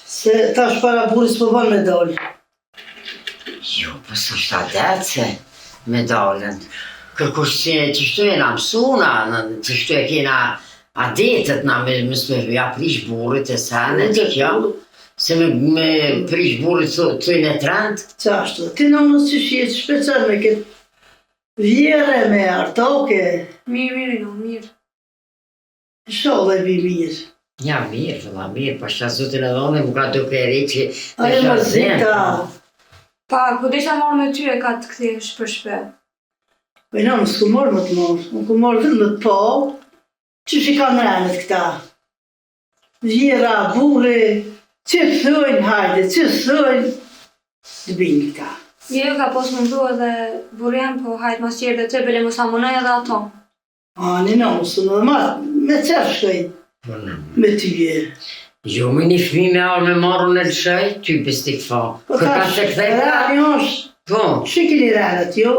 Se tash para buris po ban medal. Jo, po së shta dece medalën. Kërkush që qështu e na mësuna, qështu e kena A detet na me ja prish burrit e sanë që kjo, se me prish burrit të në trend. Qashtu, ti në nësë që shjetë shpecar me këtë vjere me artoke. Mirë, mirë. Sholle vi mirë. Ja, mirë, vëlla, mirë, pa shta zotin edhe one, më ka duke e ri që... Ajo më zita. Pa, ku desha marrë me ty e ka të këthesh për shpe? Po në s'ku morë më të morë, më ku morë dhe më të po, që shi ka mrenet këta. Vjera, burri, që thëjnë, hajde, që thëjnë, të binë këta. Jo ka pos mundu edhe burjen, po hajtë mas qërë dhe të bele më samonaj edhe ato. Ani në mësë në dhe me qërë shkoj, me tyje. Jo, me një fmi me arë me marru në lëshaj, ty bestik fa. Po ka shkë, rani është, Po, shikini renet, jo.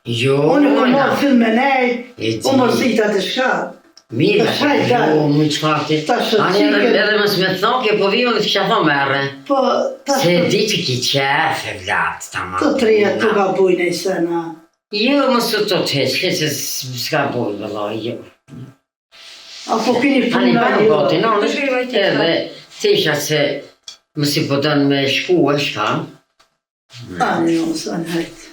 jo, Unë ku morë film me nej, E u morë zita të shka. Mirë, Po, shaj, jo, më që fakti. Ta shë Ani qike. edhe mësë me thonë, ke po vijën dhe të kisha thonë merre. Po, ta Se shë di që ki qef e vlatë, ta ma. të treja të ka bujnë e sena. Jo, mësë të të heqë, që s'ka bojë, vëlla, jo. Apo kini Ani puna pa në jo. bote, no, Të shkrivaj ti, edhe tisha se më si po dënë me shku e shka. Ani nësë, ani hajtë.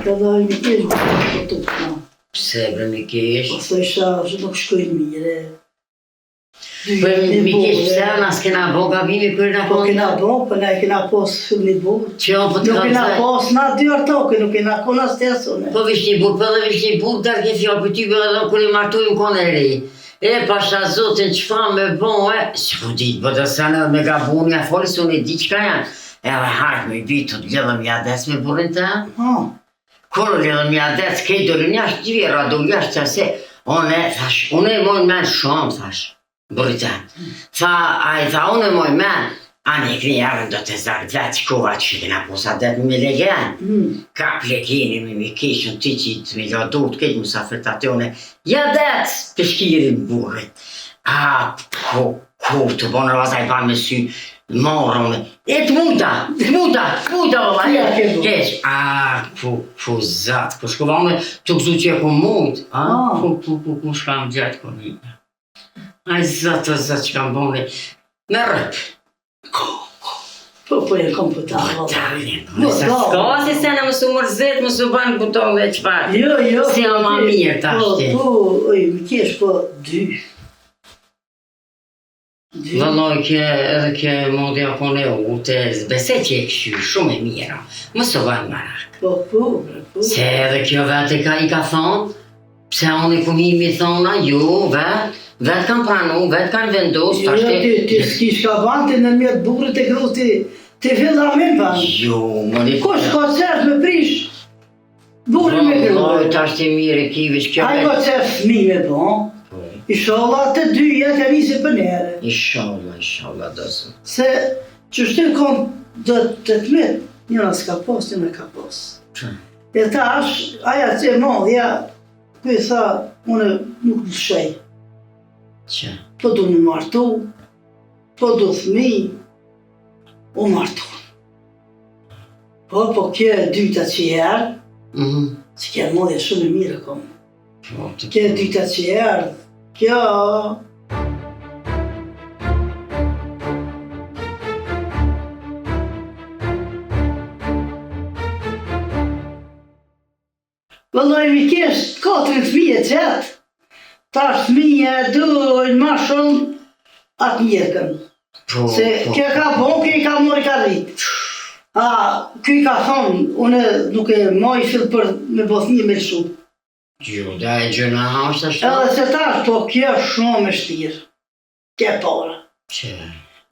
Ka dojnë i kishë po të të në. Pse bre mi kish. Po së isha, që nuk shkojnë mire. Po mi kish pse na s'kena bo gabimi kërë na Po po. kena bo, po ne kena pos filmi burë. Që o po të Nuk kam kena thaj. pos na dy artoke, nuk kena kona stesone. Po vish një burë, po edhe vish një burë, dar ke fjallë për ty për edhe kër i martujmë kone ri. E pasha zotin që fa me bo, si ku ditë, po të sanë me gabuni, a foli se unë e di qka janë. Edhe hajtë me bitu të lidhëm jades me burin të. Ha, Kërë lidhëm jades, kej do lënjasht, gjvira do lënjasht që se, unë e mojnë men shumë, thash, burin të. Unë e mojnë men, anë e këni jarën do të zakë vetë kova që kena posa det me legen. Ka plekini me mi kishën ti që të me lodur të kejtë musafet atë une. Ja det, peshkirin burit. Ku të bonë vazaj pa me sy, morën. E të muta, vëlla. Ja, ke bu. Keq, ku zatë, ku shkova une të këzu që e ku mujtë. Ku shkam gjatë ku një. Aj zatë që kam bone, me rëpë. po e kom për ta. Nësa s'ka si se në mësu mërzit, mësu banë buton dhe qëpar. Jo. Si o ma mirë ta shti. Po, më kesh po dy. Vëlloj edhe ke modja kone u të bese që e këshy shumë e mira. Mësu banë marak. Po. Se edhe kjo vetë i ka thonë, pse unë i kumimi thona, jo, vetë kanë pranu, vetë kanë vendosë, ta shte... Ti s'ki shka vante në mjetë burët e gru ti villa me vanë. Jo, më një... Ko shka qef me prish burën me gru. Vëlloj, ta shte mire kivish kjo Ajo qef fmi me bon. Ishallah të dyja ka nisi për nere. Ishallah, dësë. Se që shtë kon do të të met, njëna s'ka pos, njëna ka pos. E ta është, aja që e modhja, këj tha, une nuk të shej. Që? Po du më martu, po du thmi, u martu. Po kje dyta që jerë, që kje modhja shumë e mire kom. Kje dyta që jerë, kjo... Vëlloj mi kesh 4 fëmije qëtë, ta fëmije dojnë ma shumë atë njërkën. Se kjo ka bon, kjo i ka mori ka rritë. Kjo i ka thonë, une nuk e moj fillë për me bothni me lëshu. Jo, da e gjëna është ashtë? Edhe se tash, po kjo shumë e shtirë. Kjo para. Që?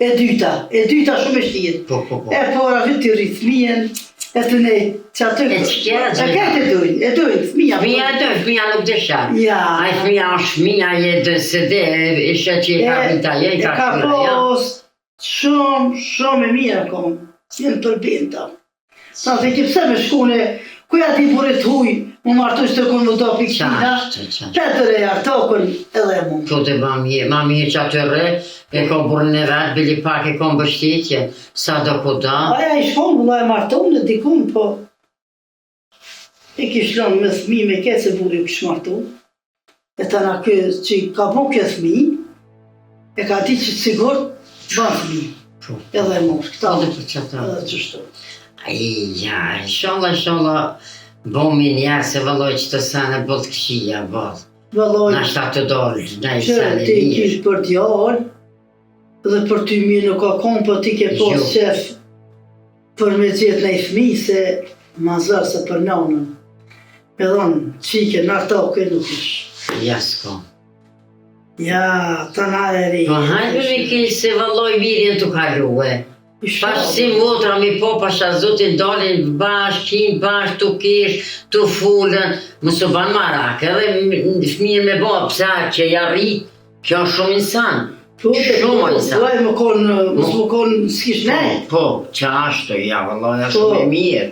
E dyta shumë e shtirë. Po. E para vitë të rritë fëmijen, e të nej, që atë... E që kja gjë? E këtë e dojnë, fëmija. Fëmija nuk dësha. Ja. Aj fëmija është fëmija je dëse dhe, ishe që i ka vita je, i ka ka shkura, ja. pos shumë e mirë kom, jenë përbinta. Sa të ki pse me shkune, kuja ti burit huj, mu martu shtë kënë më do pikqina, petër e artokën edhe e mund. Kote ma mirë që atë re, e ko burën e vetë, bili pak e kom bështitje, sa do po da. Aja i shkon, vëlla e martu në dikun, po e kishë lënë me thmi me ketë se buri u kishë martu. E të na kjo që ka bo kjo fmi, e ka di që sigur ban fmi. Po. Edhe e mosh, këta Edhe për qëta. edhe qështu. Ja, inshallah, bomi njerë se vëlloj që të sene bëllë të këshia, bëllë. Vëlloj, Na shta të dollë, na i që sene ti mirë. kish për djallë, dhe për ty mi nuk ka kom, po ti ke pos Jo. qef për me gjithë në i fmi, se ma zërë se për nonën. Me dhonë, qike, në toke nuk ish. Ja, s'ko. Ja, të na e ri. Po hajde me kishë se vëlloj virin të kaluë. Pash si motra mi po pasha zotin dalin bashk, kim bashk, tu kish, tu fullën, më së ban marak, edhe fëmijën me bo psa që ja rrit, kjo është shumë insan. Shumë insan. Duaj më konë, mos më konë s'kish ne. Po, që ashtu, ja vëlloj, është Po. me mirë.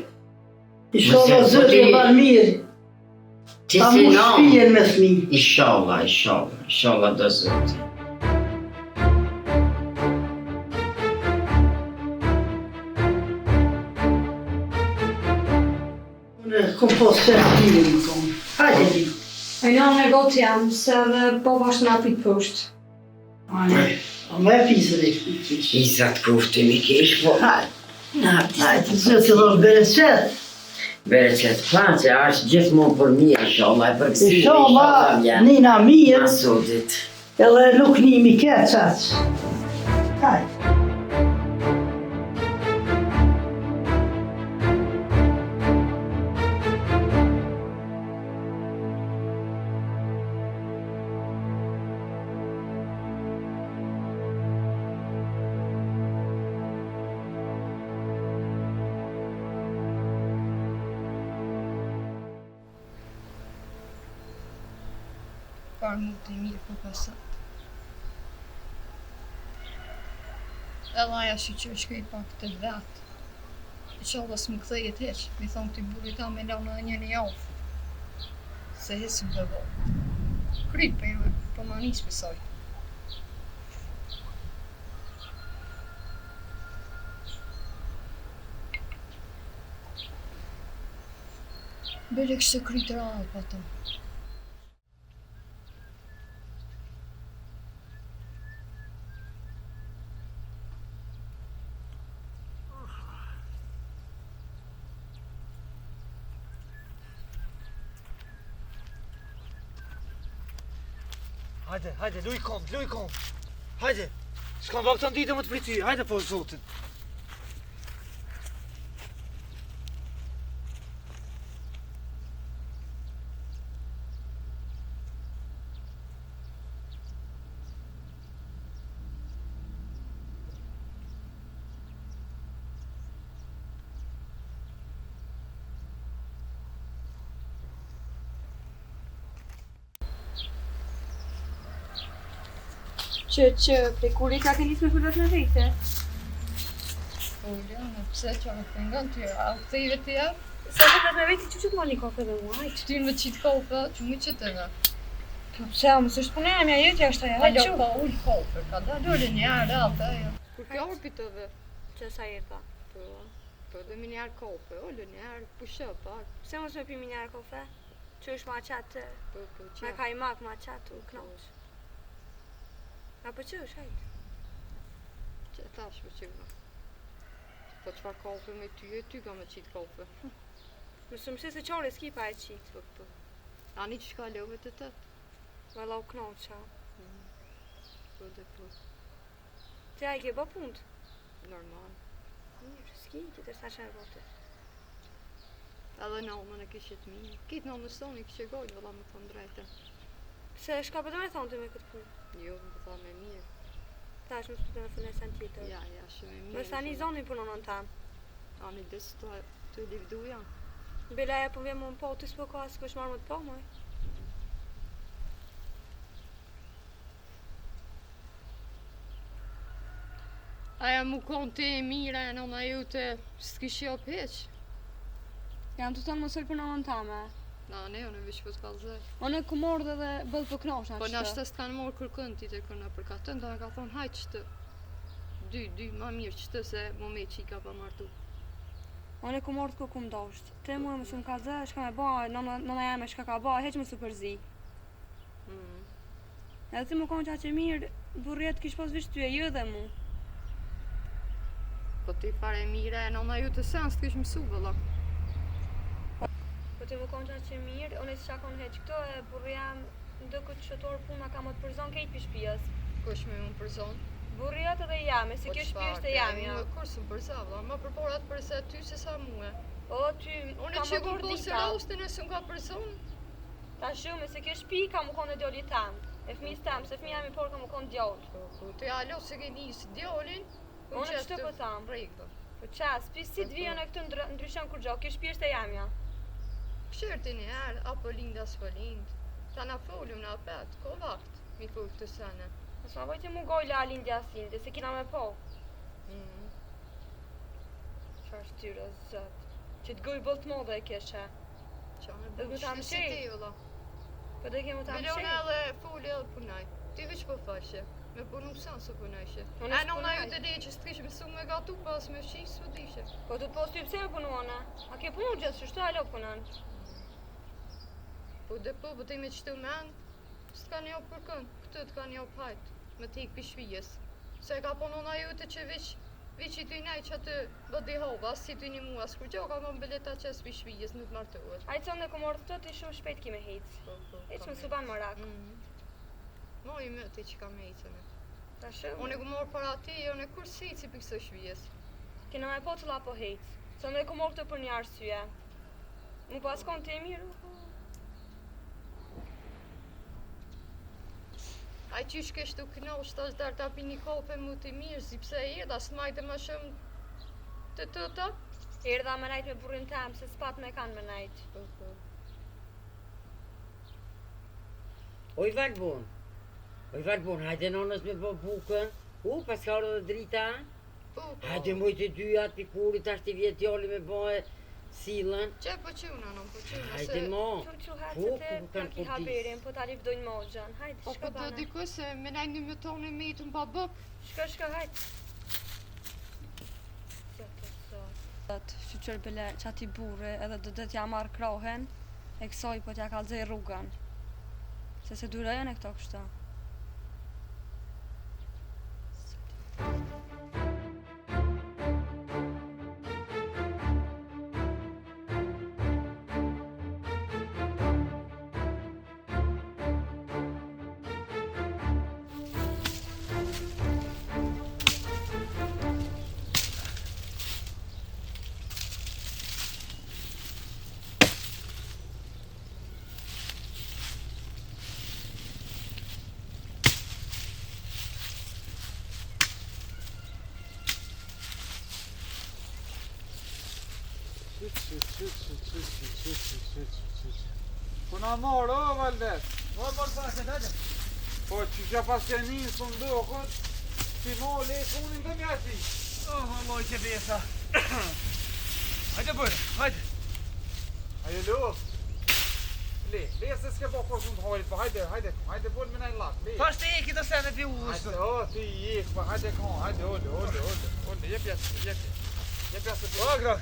Inshallah Mëse, zëri po e ti- ban mirë, Ti ta si mu non. shpijen me fmi. Inshallah do zëtë. Unë kom pos qef mirë më konë. Hajde li. E në në gotë jam, se dhe baba është në apit poshtë. Ane, a me pisër e kish. Izat kufti mi kish, po. Hajde, zëtë të dhërë bere qetë. Bere që të pace, është gjithmonë për mirë, inshallah, e për kësi, Inshallah, ja. nina mirë, Masudit. edhe nuk nimi ketë qaqë. Hajde. Parë mu të mirë për pasat. Edhe aja shi që është kej pak të vetë. I qalla s'më këthejet heq, mi thonë të burit ta me lana një një javë. Se hesim dhe vojtë. Kryt për jame, për ma nisë pësoj. Bele kështë kryt rallë për të. Hajde, luj kom. Hajde, s'kam vaktan ditë më të priti, hajde po zotin. Që prej kur i ka ke nisë me fërdat në vete? Po, Liana, pse që me pengon ty, a u këthejve të ja? Se fërdat në vete që që të ma një kafe dhe muaj? Që ty në qitë kofe, që mu që të nga. Po pse, më së shpunera mja jetë jashtë aja, Hajde, hajde pa ullë kofe, ka da dole një arë atë ajo. Kur kjo orë pitove? që sa jetë pa. Po dhe mi njerë kofe, ollë njerë pushë pak. Pse mos me pi një njerë kafe? Që është ma qatë, Po, me që kajmak ma qatë, u knoq. Apo që është, hajde. që tash po që nga. Po qëfar kofe me ty ka me qitë kofe. Më së mëse se qore s'ki pa e qitë. Po. Ani që shka leve të tëtë? Valla u knoqa. Po dhe po, Ti a i ke bë punt? normal. Mirë, s'ki, ti të sa shërë bote. Edhe nëmën e kishit mi. Kitë nëmës tonë i kishë gojnë, vëlla me thonë drejte. Se shka për të me thonë të me këtë punë? Jo, më thonë me mirë. Ta është më s'pëtë me fënesan tjetër. Ja, shumë e mirë. Më s'ta një zonin punon në tamë. Ani dësë të livdu janë. Belaja po vjen më po, ty s'po ka s'ko shmarë më të po, moj. Aja mu konë te e mira e nëna ju të s'kish jo peq. Jam të tonë më sëllë për në tame. Na, ne, unë vishë për të kalzaj. Unë ku mordë dhe bëllë për knoshna Po në ashtë s'kanë morë kërkën ti të kërna për katën, da ka thonë hajtë qëtë. Dy, ma mirë qëtë se mu me që i ka pa martu. Unë ku mordë ku më doshtë. Te mu më së më ka zë, shka me ba, nëna jame shka ka ba, heq më së përzi. Edhe ti më konë qa që mirë, burjet kish pas vish ty e jo dhe mu. Po ti fare mire, nona ju të sen, s'kish mësu vëlla. Po ti më konë qa që mirë, unë e si qa konë heq këto e burri jam ndë këtë qëtor puna ka më të përzon kejt për shpijës. Kush me unë përzon? Burrijat edhe jam, e si kjo shpijë është e jam, ja. Kur së përza, vëlla, ma përporat përse ty se sa muë. O, ty Unë ka që më kur do se dita. rostin e së nga përzon. Ta shumë, se kjo shpi ka më konë e djoli tam. E fëmis tam, se fëmija mi por ka më konë djoli. Po ti alo se ke njësë djolin. Unë qëto po tham. Rejkdo. Po qas, pisit vijon e këtë ndryshon kur gjo, kjo shpi është e jam, ja. Pëshërti një herë, apo linda s'po lind. Ta na folim në apet, ko vakt, mi fol këtë sene. Mos ma vojtë mu gojla lindja s'lindje, se kina me po. Qa është tyre, zët. Që të goj bëllë të modhe e keshe. Qa me Dhe mu ta bëllë mshej. ti, vëlla. Po dhe kemu ta Milona mshej. edhe foli edhe punaj. Ti veç po fashe. Me punu sa se punajshe. Unë E s'punoj. nona ju të di që s'kish mësu me gatu pas me shi s'u dishe. Po të post ty pse me punuone? A ke punu gjithë, shtu alo punon? Po dhe po ti me qëtu men, s'ka një për kënd, këtë t'ka një pajt, me t'ik për shvijes. Se ka po nona ju të që veç i ty nej që atë bëdi hova, si ty një mua, s'kur gjo ka më bileta qes për shvijes në të martuar. Hajtë son dhe ku morë të ti shumë shpejt ki me hejtë. Hejtë më suban më rak. Mo i më ti që ka me ejtëne. Ta shumë. Unë e ku morë para ti, unë e kur si për kësë shvijes. Kena me po të la po hejtë. Son dhe ku morë këtë për një arsye. Mu pas konë të e mirë. Aj që shkesh të knosh, tash dar ta pi një kope mu të mirë, si pse i da s'majte ma shumë të tëta. Erdha me najtë me burrin tam, se s'pat me kanë me najtë. Oj Valbon, hajde nonës me bë bukën. Pas ka orë dhe drita. Hajde mojtë e dyja të pikurit, ashtë i vjetë djali me bëhe silën. Që po quna, non po quna, Hajde mo. Qu hajtë se te ta ki haberin, po ta livdojnë mogjën. Hajde, Po shko po do bane. dikuj se me naj një metone me i të mba bëk. Shko, hajtë. Shqyqër bile që ati burë edhe do t'ja marrë krohen e kësoj po t'ja kalzej rrugën. Se durejën e këto kështu. Puna morë, o Valdes. Po, pashe, dajde. Po që që pas që një së ndokët, si mo le punin të mjati. Oh, Allah, që besa. Hajde bërë, hajde. Hajde lo. Le se s'ke po kur shumë të hojrit, po hajde bërë me najnë lakë, le. Pas të eki të sene pi ushtë. Hajde, o, ti i ek, po hajde kon, hajde, olle, jep jasë, O, gra.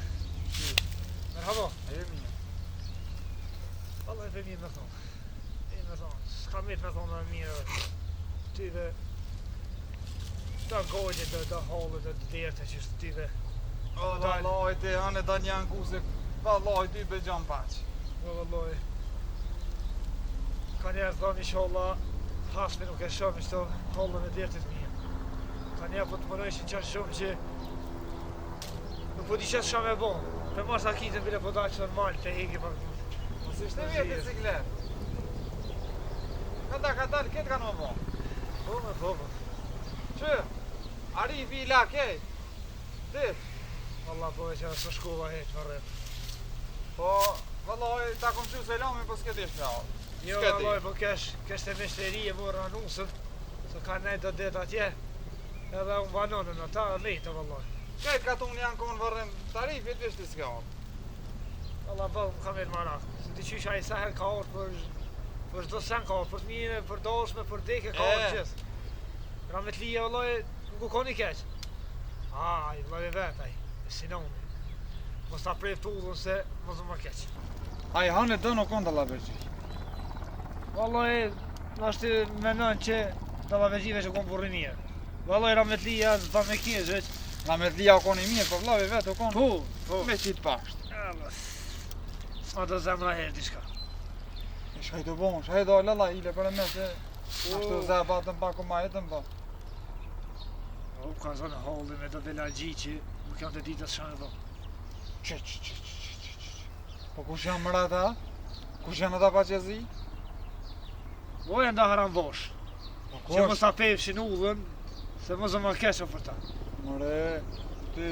Merhaba, ajo minja. Allah e për mirë me thonë. Me thonë, s'ka mirë me thonë me mirë. Ty dhe... Da gojnë dhe halët dhe derte që shtë ty dhe... O, vallaj, ti hanë da një ankuse, vallaj, ty be gjanë paqë. O, vallaj. Ka njerë thonë inshallah, hasmi nuk e shumë ishtë halën e dertit mirë. Ka njerë po të mërëshin qanë shumë që... Nuk po di qësë shumë e bon. Për mas akitën bile po daqë normal të heki për... Si shte vjetë e ciklet? Ka dalë, këtë kanë më bon. Po. Që? Arifi i lakej? Dit? Valla po e që së shkova heq më rrët. Po, vallaj, ta kom që selamin, po s'ke dish me avë. Jo, vallaj, po kesh të meshteri e morë anusën, se ka nejtë të det atje, edhe unë banonën ata, lejtë, vallaj. Këtë ka tunë janë konë vërën tarifit, vishti s'ke avë. Valla, po, më ka mirë marak. Se ti qysha i sahen ka orë për shdo sen ka orë, për të mire, për dashme, për deke ka orë gjithë. Ra me të lije, vallaj, nuk u koni keq. I vllaj e vetaj, e sinoni. Mos ta prejf të ullën se mos më keq. A i hanë të nuk konë të labërqy. Vallaj, Nashti menon që të lavegjive që konë burri mirë. Valloj Rametlia zba me kjezhet. Rametlia o koni mirë, po vlavi vetë o konë Po. me qitë pashtë. S'ma të zemra herë diçka. Shkajtë bon, shkajtë o lalla ile për e me se ashtu zeba të mba ku ma jetën ba. Po, ka zonë halli me të belagji që nuk jam të ditës shanë do. Po kush janë mëra ta? Kush janë ata pa qezi? Po e nda haram vosh. Po Që mos ta pefshin ullën, se mos më keqo për ta. Mëre, ti,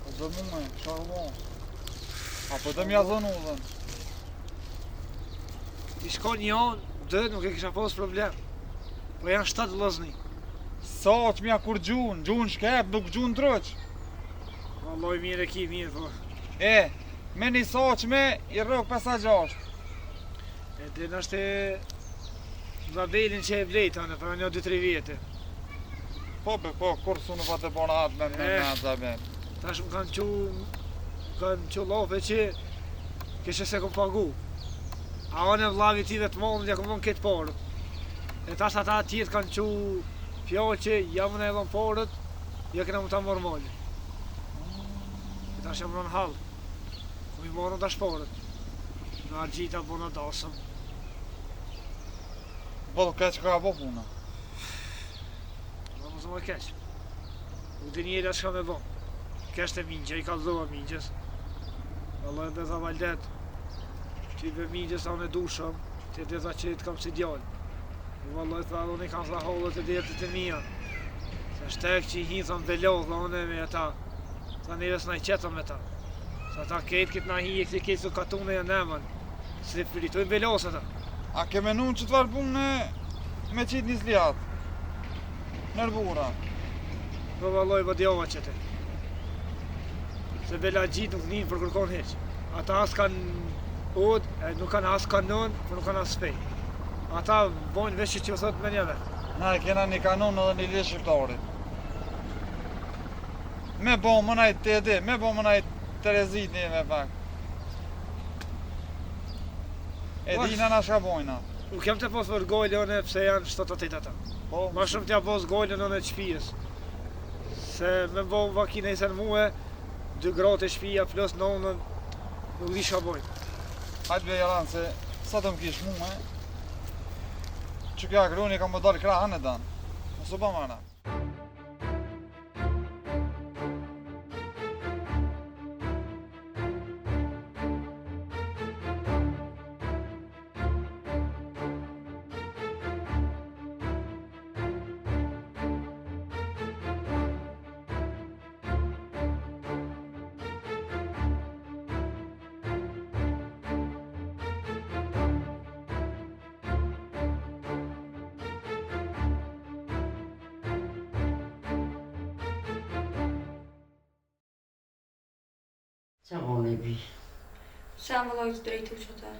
po do mume, shakë apo të mja dhënë ullën. I shkon një anë, dë nuk e kisha pas problem. Po janë 7 vllazni. Sa që mja kur gjun shkep, nuk gjun trëq. Valloj mirë e ki, mirë po. E, me një sa që me i rrëk 5-6. E dhe nështë Zabelin që e vlejta në për një 2-3 vjetë. Po, kur su në pa të bona atë me atë zabel. Tash më kanë që lofe që kështë se kom pagu. A anë e vllavi ti vetë mollën ja kom vonë këtë porët. E tash ata tjetë kanë që fjallë që jam në edhon porët, ja këna më ta morë mollë. E tash jam në halë. Kom i morën tash porët. Në argjita bona dasëm. Po, keq ka bo puna. Ma më zëma keq. U dhe njeri atë shka me bo. Kesh të mingje, i ka dhoa mingjes. Allah e dhe dha valdet. Që i be mingjes anë e dushëm, që e dhe dha që të kam si djallë. Allah e thadhën i kam tha hollët e djetët e mija. Se shtek që i hithën belodhë, anë e me e ta. Tha njerës na i qetën me ta. Se ta ketë këtë na hi e këtë këtë su katune e nemën. Se fritojnë belosë ata. A ke menu që të varë punë me qitë një zliat? Nërbura. Po valloj po djova që te. Se bela gjitë nuk njën për kërkon heq. Ata as kanë od, nuk kanë as kanon, por nuk kanë as fej. Ata bojnë veç që thot me një vetë. Na e kena një kanon edhe një ligjë shqiptarit. Me bo më najt të edhe, me bo më najt të rezit një me pak. E dina na shka bojna. Nuk jam të pos për gojle one pse janë 7-8 ata. Po, Ma shumë t'ja pos gojle one të shpijës. Se me bo vakina i sen muhe, 2 gratë e shpija plus nonën, nuk di shka bojnë. hajtë be jaran se sa të më kish mu që kja kroni ka më dalë krahën e danë. Mos u ba marna. Qa bone bi? Sa më valloj të drejtu që ta.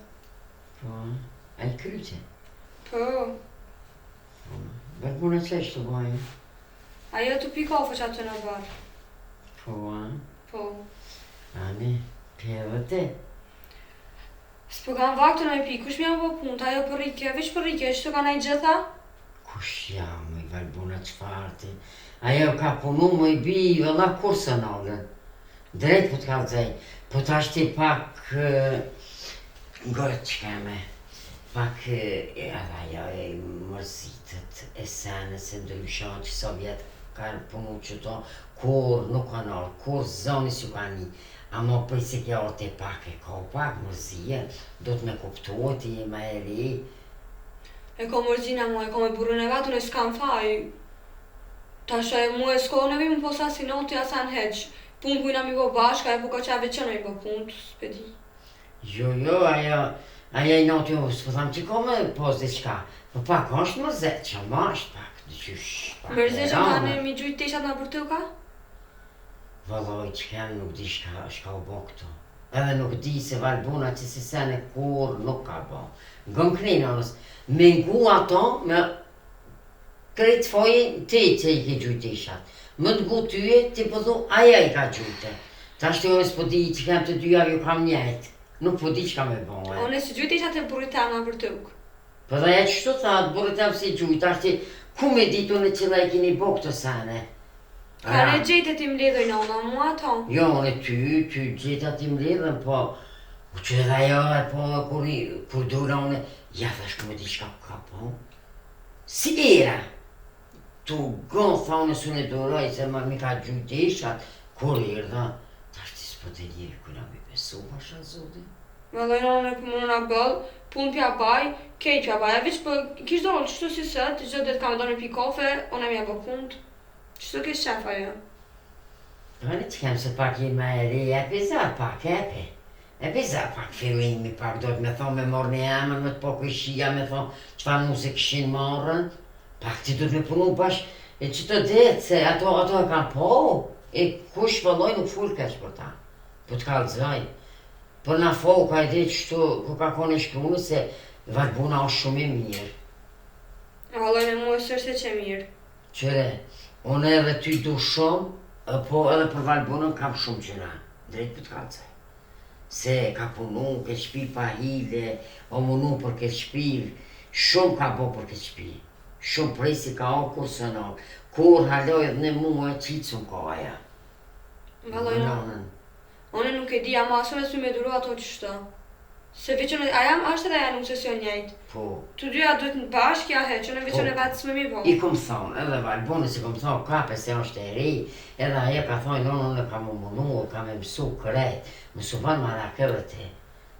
Po, a i kryqe? Po, Barbuna që është të bojë? ajo të pi kafe që atë në barë. Po, a? Po. Ane, pjeve te? S'po kanë vaktë në i pi, kush m'ja po punë, ajo për rike, veç për rike, që të kanë i gjitha? Kush jam, i Barbuna qfarti? Ajo ka punu më i bi, vëlla kurse në allën. Drejt po t'ka dzej, po t'ashti pak ngërë që keme. Pak ajo e mërzitët e sene se ndryshan që Sovjet kanë punu që to, kur nuk kanë orë, kur zoni s'ju kanë një. Ama për se kja orë pak e ka pak mërzije, do t'me kuptuat i ma e ri. E ko mërzina mu, e ko me burën e vetë, në s'kam faj. Tash e mu e s'ko në vim posa si noti asan heq. Punë kujna mi bo bashka, e po ka qave që në i bo punë, s'pedi. Jo, aja i noti jo, s'po tham që ko me pos diqka. Po pak është mërzet që ma është pak, dyqysh. Mërzit që ka në mi gjujt tishat në për të ka? Valloj që kem nuk di shka u bo këto. Edhe nuk di se Barbuna që si sene kur nuk ka bo. Gëm krinë anës, me ngu ato me krejt fojin ti që i ke gjujt tishat. Më të ngu tyje, ti po dhu, aja i ka gjujte. Ta shtë jo s'po di që kem të dyja ju kam njejt. Nuk po di që ka me bo. One si gjujt tishat e burit ta në për të uk. Po dhe e qështu thatë, burët jam si gjujt, ashti ku me ditu në qëla e kini bo këtë sene? Ka në gjetë ti mbledhoj nona mua ato? Jo, në ty gjeta ti mbledhen, po u që edhe ajo e po kur dura une, ja thash ku me di qka ka po. Si era, tu gënë tha une su në duroj se mi ka gjujt ishat, kur erdha, tash ti s'po të njeri kuna mi besu pasha zotin. Vallaj nona për më në bëllë, pun pja baj, kejt pja baj, veç për kish dollë qështu si sëtë, gjithë dhe të kam do në pi kafe, unë e mja bë punt. Qështu kish qef ajo? Hënë që kem se pak i me eri, e pizar pak, epi. E pizar pak fillimi, pak do të me thonë me morë një emën, me të po këshia, me thonë qëfar muse këshin morën. Pak ti do të me punu bash, e që të detë se ato e kanë po, e kush vëlloj nuk full keq për ta, për të kalëzaj. Për na foka e dhe qështu, ku ka kone shkrunu se valbuna është shumë e mirë. Vallaj me mua sërse që mirë. Qëre, unë edhe ty du shumë, po edhe për valbunën kam shumë gjëra, drejt për të kalëzaj. Se ka punu, këtë shpi pa hile, o munu për këtë shpi, shumë ka bo për këtë shpi. Shumë presi ka o kur së në, kur haloj edhe në mua e qicun ka aja. Vallaj nona. Unë nuk e di, ama asone s'u me duru ato qështu. Se veçën aja ashtë edhe aja nuk se si o njejtë. Po. Të dyja duhet në bashkë, ja heqën e veçën e vetë s'me mi bo. I kom thonë, edhe valbuni si kom thonë kape se është e ri, edhe aje ka thonë, nonë ka më munu, ka me mësu kërejt, mësu banë marak edhe ti.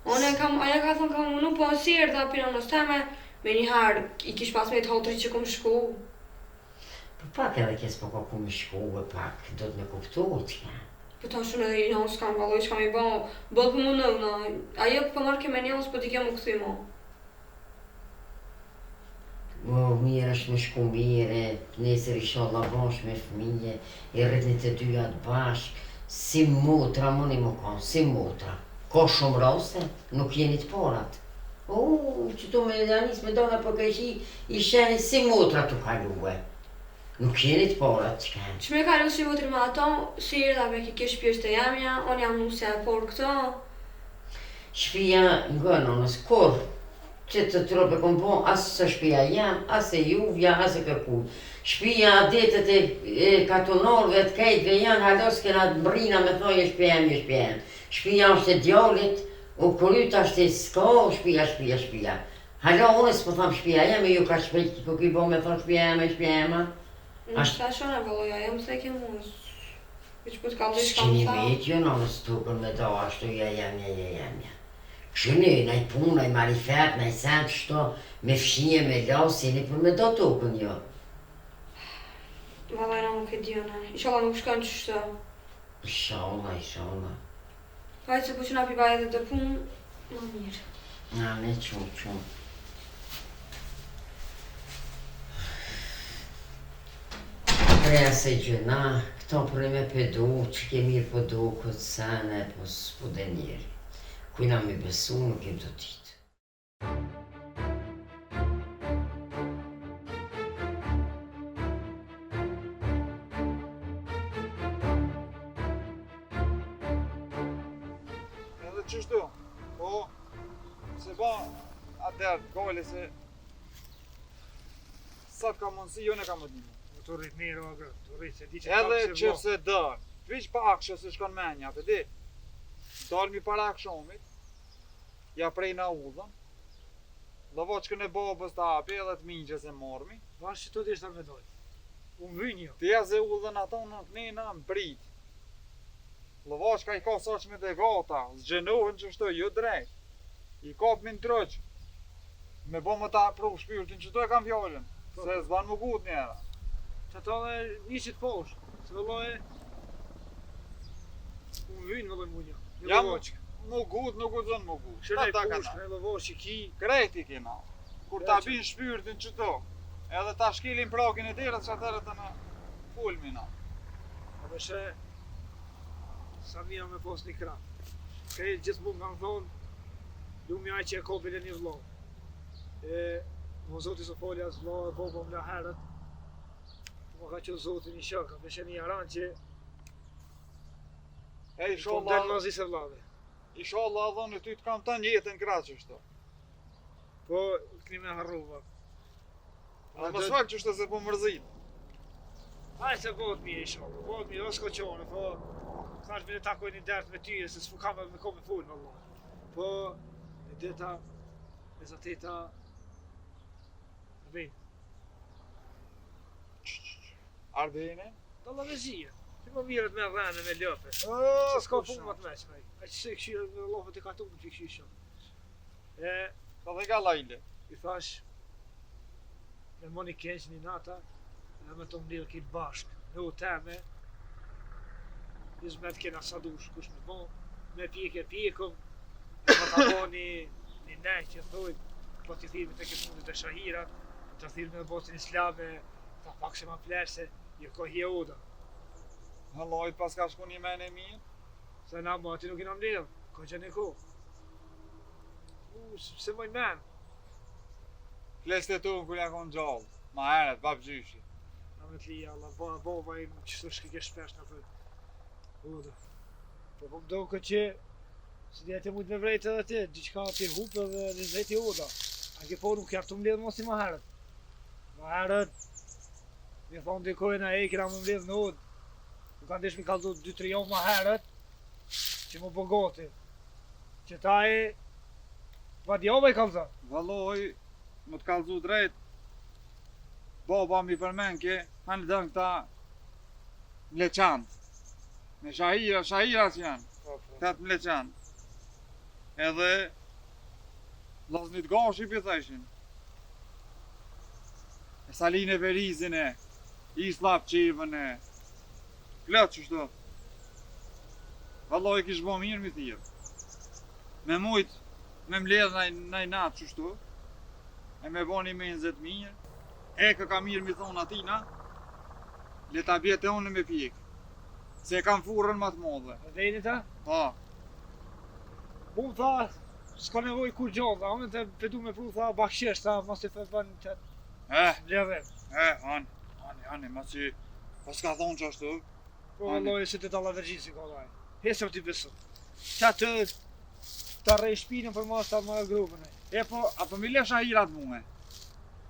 Aja ka thonë ka munu, po si erdha pina në steme, me njëherë i kish pas me të hotri që kom shku. Po pak edhe kes po ku me shku e pak, do të me kuptu që ka. Po ta shumë edhe i në s'kam valoj, që kam i bo, bëllë për më në, ajo për marrë ke me njëllës, po t'i ke më këthy mo. Mirë është me shku mire, nesër isha lavash me fëmije, i rritni të dyja të bashk, si motra mëni më konë, si motra. Ka shumë raste, nuk jeni të porat. Që tu me janis me dona për këshi, i sheni si motra të kaluë. Nuk jeni të porat që kanë. Që me kalu si votri me ato, si erdha me ki kish pjesht të jamja, unë jam nusja e por këto. Shpia nga nënës, kur që të trope kom po, asë së shpia jam, asë e juvja, asë e kërkuj. Shpia detet e katonorve të kejtve janë, halos kena të mbrina me thoi e shpijem. Shpia është e djallit, u këryt është e s'ka, shpia. Halo, unë s'po tham shpia jam, e ju ka shpejt ku ki bo me thonë shpia jam. Në shtashone vëlloja, jam se ke mos. Veç po t'kam dhe shka Shkini më tha. vetë jo nënës tukën me do ashtu jam. Këshini, nëj punë, nëj marifet, nëj sen qëto, me fshinje, me lasini, për me do tukën jo. Vallaj nuk e di ona, inshallah nuk shkon qështu. Inshallah. Hajtë se po që na pi baje dhe të punë, më mirë. Na, ne qumë. Preja se gjëna, këto për me pëdu, që ke mirë pëdu këtë sene, po s'po dhe njeri. Kujna me besu, nuk im të ditë. Edhe qështu, po, se ba atër gale se sa të ka mundësi, jo në ka më dinë. Të rrit mirë, të rrit se di që Edhe pak që se dërë, vish pak që se shkon menja, për di, dalmi para këshomit, ja prejna udhën, lëvoqkën e babës të api edhe të mingjës e mormi, Vash që të dishtë me dojë. Unë vynë jo. të jazë e udhën ato në të nena në prit. Lëvoqka i ka soqme dhe gata, zgjenohen që shto, jo drejt, i kap min trëq, me bo më ta pru shpyrtin që to e kam fjallën, se zban më gut njera. Që ta dhe nishit poshtë, se vëlloj unë vynë vëlloj mu një. Jam më gut, nuk u zënë më gut. Shënej Ta poshtë, kana. me lëvosh që ki. Krejti kena. Kur ta bin shpyrtin qëto, edhe ta shkelin prakin e derët që atërë të në fulmina. A dhe shë, sa mija me pos një kram. Kej gjithë mund kanë thonë, lumi aj që e kopin e një vlo. Më zoti së folja së vlo e bobo më la herët, më ka që zotin një shëka, me shë një aran që E po më delë nazi se vlave. inshallah edhe në ty të kam të njëtën kratë qështo. Po, këni me harruva. A më shfaq që shtë se po mërzit. Aj se bëhet mirë i shumë, bëhet mirë, o s'ko qone, po... Thash me në takoj një dert me ty, se s'fu kam me kom me full, më Allah. Po, e dita, e zateta... Në vejnë. Ardhene? Do la vezije. Ti më mirët me rrene, me lëpe. Se s'ka punë më të meqme. A që se këshirë në lofët e katunë që i këshirë shumë. E, Ka dhe ka lajle. i thash, me moni keq një nata, dhe me të mlirë kitë bashkë, në u teme, një zmet kena sa dush, kush me bon, me pjekë pjekëm, e më ta bo një nejë që thujnë, po t'i thirë të këtë mundit e shahirat, të thirë me botin islame, ta pak se ma plese, jo kohë Jehuda. Halloj, pas ka shku një mene mirë. Se na ma ti nuk i na mlidhëm, ko që një ku. Se moj men. Fleste tu kur ja kon gjallë. Ma heret, bab gjyshi. Na me t'lija, Allah, baba im qështu shkike shpesh në për. Uda. Po më do këtë që, se djetë e mujtë me vrejtë edhe ti, diqka ti hupë dhe në vrejtë i uda. A ke po nuk jarë të mlidhë mos i ma heret. Ma heret, mi thonë dikojnë a e kira më mlidhë në udë. Nuk kanë desh mi kaldu 2-3 javë ma heret, që më bogoti. Që ta e, vadjava i kalza. Valloj, më të kalzu drejt. Baba mi përmenke, hanë dënë këta mleqantë. Me shahiras janë, këtë mleqantë. Edhe laznit gashi për theshin. E Saline Verizin e, Islap Qivën e, plët që shto. Valloj kish bo mirë mi thirë. Me mujt, me mledh naj natë që shto. E me bo një menzet mirë. E ka mirë mi thonë atina. Le ta bjetë e unë me pjekë. Se kam furën ma të modhe. E dhejni ta? Pa. Mu më tha, s'ka nevoj kur gjohë, tha, unë të pedu me pru, tha, bakshesh, tha, mos të fërban të mledhe. Hani, ma që pas ka thonë që ashtu. Po Ani. valloj se të dalla vergjit si ka dhaj. Hesëm t'i besëm. Qa të rej shpinën për mos të më grupën e. E po, apo mi le shahirat muhe.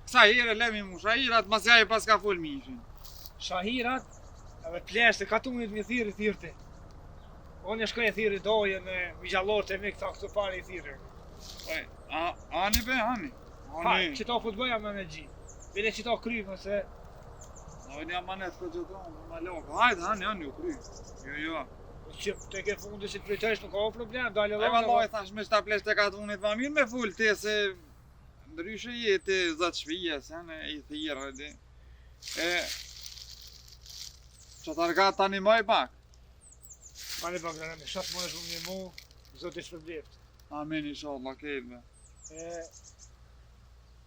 Kësa here lemi mu shahirat, mas ja i pas ka full mishin. Shahirat, edhe pleshte, katunit mi thirë ti. Unë e shkoj e thirë doje me mijallor të mi këta këtu pare i thirë. Ani be, hani. Haj, që ta fut bëja me në gjithë. Bile që ta krymë se... Dojnë jam manet për gjithonë, ma lokë. Hajde, hani u kry. Jo. Që të ke fundi që të pritësh nuk ka problem, dalë E edhe valloj, thash me shta pleshte katunit ma mirë me full ti, se... Ndryshe jeti zëtë shpije, se në i thirë, di. E... Që të argat tani më i pak. Pane bagdana me shatë më e shumë një mu, zotë i shpërbleft. Amin, inshallah, kejve.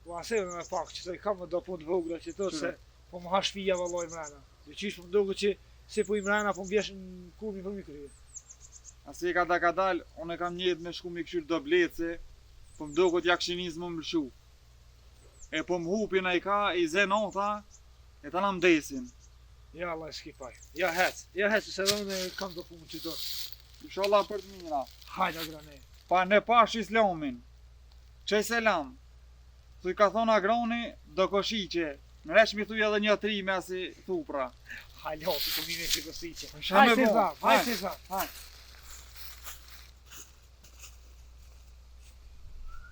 Po aseve me pak që të i kam më do punë të vogla që të se po më ha shpija valloj mrena. Dhe qish po më dogu që si po i mrena po më bjesh në kurmi për mi kryje. Asi ka dal, unë e kam njetë me shku mi këshyr do blece, po më dogut jakshinizm më mlshu. E po më hupin a i ka, i zenota, e ta na mdesin. Ja Allah s'ki paj. Ja hec, se dhe unë kam do punë që të. Inshallah për të mira. Hajda grane. Pa ne pash islamin. Qej selam. Thuj ka thona agroni, do koshiqe. Në resh mi thuj edhe një tri me asi thupra. Hajloti të mime që kosiqe. Shë me bo. Hajde si zam.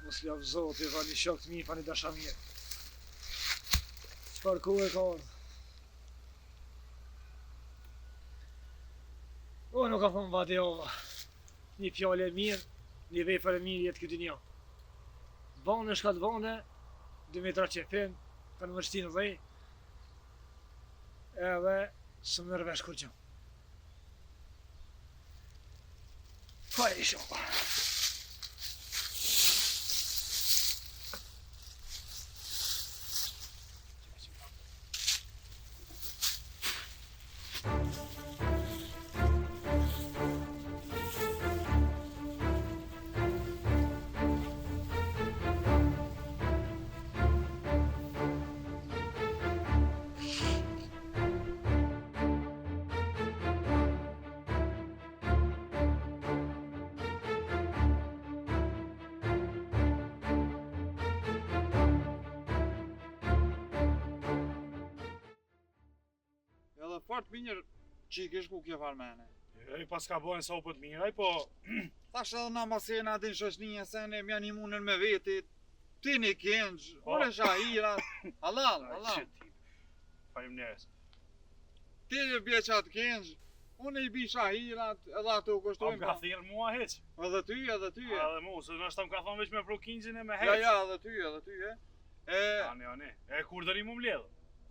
Mos ljav zoti, fa një shok të mi, fa një dasha mirë. Qëpar ku e ka orë? O, nuk ka thonë vati ova. Një fjallë e mirë, një vepër e mirë jetë këtë një. Vane shka të vane, 2 metra qepim, kanë mërshtinë dhej, edhe së më nërvesh kur gjë. Pa e shoha. edhe fort mirë çikesh ku ke farmene. Ai pas ka bën sa po të mirë, ai po Tash edhe na masi na din shoqënia se ne më janë imunën me veti. Ti një këngj, unë shahira. Allah. Faleminderit. Ti një bje qatë këngj, unë i bi shahirat, edhe ato Am kushtojnë. ka thirr mua hiç. Edhe ty. Edhe mua, se nështë më ka thonë veç me prokinxhin e me Ja, hec. edhe ty, e. Ani. E kur dëri mu mbledh?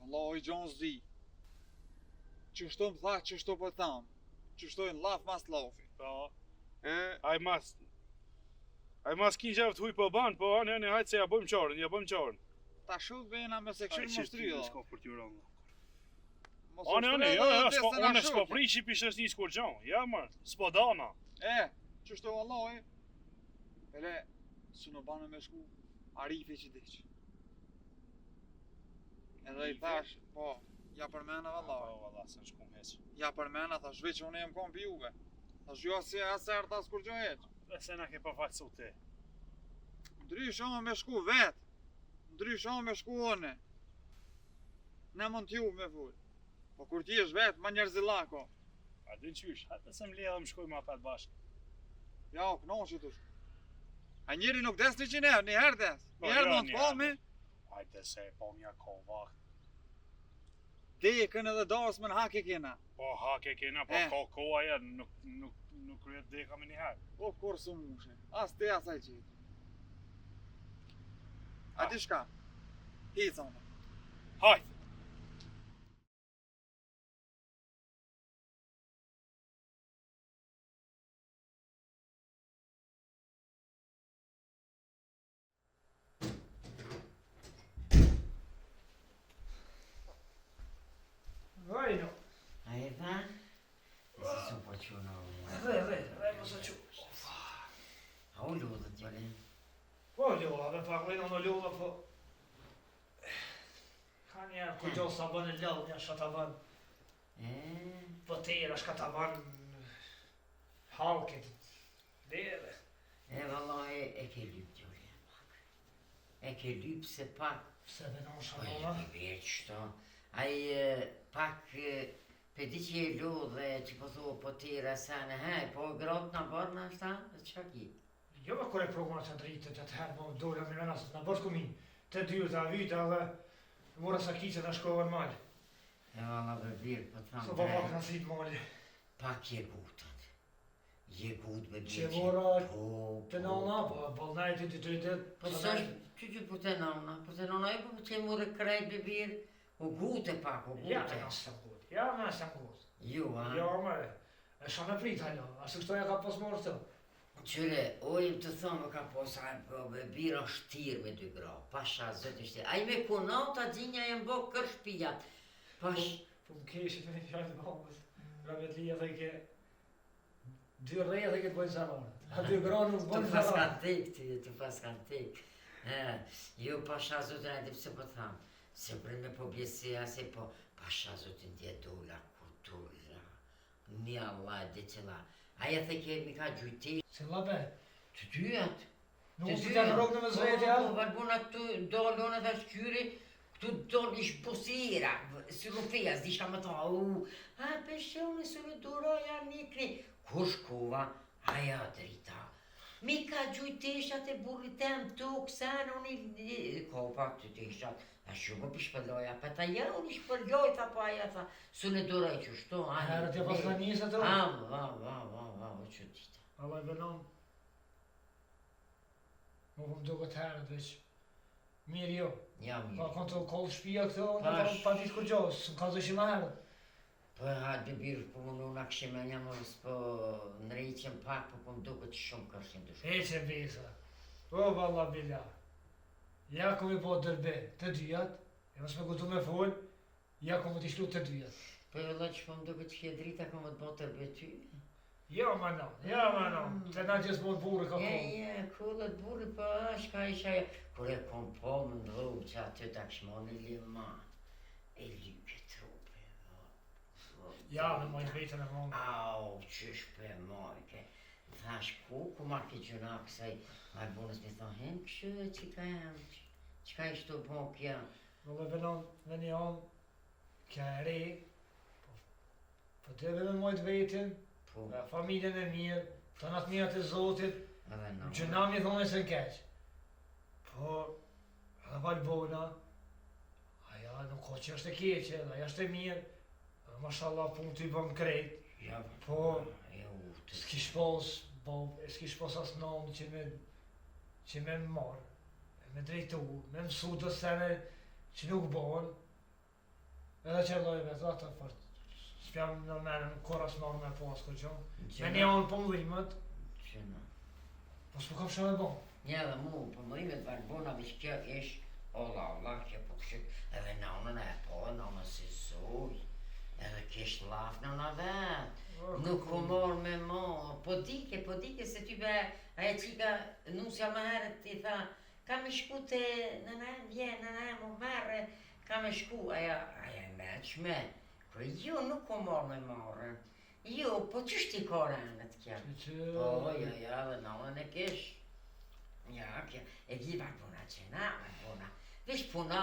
Allah i gjonë zdi. Qështu më tha, qështu po thamë. Qështojnë laf mas lafi. Po. E, Ai mas kinxha të huj po ban, po ani hajt se ja bëjmë qarën. ta shuk bena me se këshirë më stryda. S'ka për t'ju rënë. Mos Ani, ushtry edhe ja, desë na unë s'po shuke. prishi pishës një s'kur gjon. Ja, më, s'po dana. Qështu Allah Ele, su në banë me shku Arifi që diq. Edhe i thash, po, ja përmena valla. Po, valla, se në shkum heq. Ja përmena, thash veç unë jem kom për juve. Thash jo si aser ta s'kur gjo heq. E se na ke pa faqësu ti. Ndryshon me shku vet. Ndryshon me shku one. Ne mund t'ju me full. Po kur ti jesh vet, ma njerëzillako. A din qysh, hajtë se mbledhëm shkojmë apat bashkë. Ja, o kënon që tush. A njeri nuk des 100 herë, një herë des. Po, Një herë jo, mund një t'pami. Hajtë se po mja ko vakt. Dekën edhe dasmën hake kena. Po hake kena, po Eh. ka koha ja, nuk kryet deka me njëherë. O kur su mushe. As te asaj qitë. A ti shka? Hica me. Hajtë. Vajno. A e tha? Se su po quno. Ve, mos e qu. A u lodhët gjole? Po, ljolla, me pak vajno në ljolla, po... Ka njerë, ku gjohë sa bën e ljolla, një shka ta bën... Po tjera, shka ta bën... Halkit... Dere... Valla e ke lyp gjole. E ke lyp se pak... Se venon Po shanola... e ke qëto. Ai pak... Pe di që e lodhe që po thua po tjera sa në hej, po gratë në bërë në ashta, qa ki? Jo me kore programa që dritë, të herë më dole me menas, në bërë kumin, të dyta, vita dhe mora sa kice në shkove në malë. E valla bërbir, po So thamë po pak në sit malë. pak je gutët. Je gut me Që bërë mora po, të nona, po balnajti të dritet. Po së që po të nona, e po që mure krejt bërbir, u gute pak, u Ja, gute. në së gut, ja, në së gut. Ju, a? Ja, mëre, e shka me prit halo, asë kështoja ka pas morë të. Qyre, ojmë të thonë ka posa, po bërbir është tirë me dy gra, pasha zëtë ishte. A i me kunata gjinja e mbo kër shpijat. Pash, Po më keshit me një fjallë të bëmbës, rabet lija dhe ke... Dy rreja dhe ke të bojnë zanonët. A dy gra nuk të bojnë pas zanonët. kanë tek ty, të pas kanë tek. Jo, pasha zotën e di pse po thamë. Se për me po bjesia, se po pasha zotën dje dola, kultura, një Allah e dhe qëla. Aja the kemi ka gjujti, Se labe, të dyat. nuk të të në rogë në me zvejt, ja? Po, barbuna këtu dollë, unë dhe shkyri, këtu dollë ish busira, si rufija, s'disha më tha, a peshone së në doroja nikni. Kur shkova, aja drita. Mi ka gjujt teshat e burrit tem tu, kësën unë i kopa të teshat. A shumë për shpëlloja, pa ta ja unë i shpëlloj, tha po aja tha, së në doroj që shto, Herë t'ja pas ka njësë ato? Va, o që dita. Allah i benon. Më më do këtë herët veç. Mirë jo. Ja Ka mirë. kanë të kollë shpia këto, Pash. pa ditë kur gjohë, së ka zëshim a herët. Po e ha dy birë, po më nuk këshim e një mos, po në rejqem pak, po më duke që shumë kërshim të shumë. E që besa. O, valla bila. Ja kom i po dërbe, të dyjat, e mos me kutu me folë, ja kom t'i shlu të dyjat. Po e vëlla që po më duke që kje drita, ko më të botë tërbe ty. Ja, ma no, të na gjithë më burë ka kom. Kullet burri, po shka isha e... Kur e kom po më ndrohë që aty ta këshmon e limat, e lyke trupe, Ja, me mojnë vetën e mongë. Au, qysh për mojke. Thash ku ma ke gjuna kësaj, ma bunës mi thonë, hem këshë që ka jam, që ka ishtu bon kja. Valla benon, me një onë, kja e re, po Po të edhe me mojt vetin, Po, familjen e mirë, të natë mirat e Zotit, edhe në. gjënami thonë se keq. Po, edhe Valbona, aja nuk ka që është e keqe, aja është e mirë, mashallah punë të i bën krejt, Ja, po, ja, të s'kish pas as nëmë që me marë, me drejtu, me mësu të sene që nuk bëhen, edhe që lojve të atë fort. S'pjam në menën kora s'marë me pas këtë që. Me një anë për mëdhimet, Qëna. po s'po kam shumë e bon. Ja, dhe mu, për mërimet Valbona, vish kjo ish, Allah, kjo po kështë, edhe nënën e po, nënën si zoj, edhe kështë laf nëna vetë. Nuk ko morë me morë, po dike se ty be, aja qika nusja më herët ti tha, ka me shku të nëna më merë, ka me shku, aja meqme, po jo nuk ko morë me morë, jo, po qështë ti ka rënët kja? Po, ja, dhe nënën e kish, ja, kja, e gji Valbona qena, Valbona, vish puna,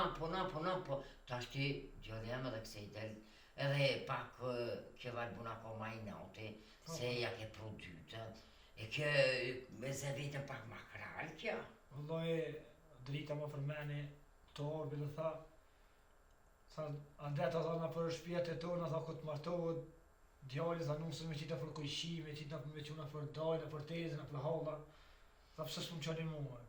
po, tash ti gjodhem edhe kse i del, edhe pak kjo Valbona ko ma i naute, se ja ke produtët, e kjo me ze vetën pak ma kral kjo. Vëlloj, drita më përmeni, të orbi dhe tha, andet ata në për shpijet e tona, tha këtë martohet, djalli tha nusën me qita për kojshi, me qita me quna për dajnë, për tezën, për halla, tha pëse s'më qani mua.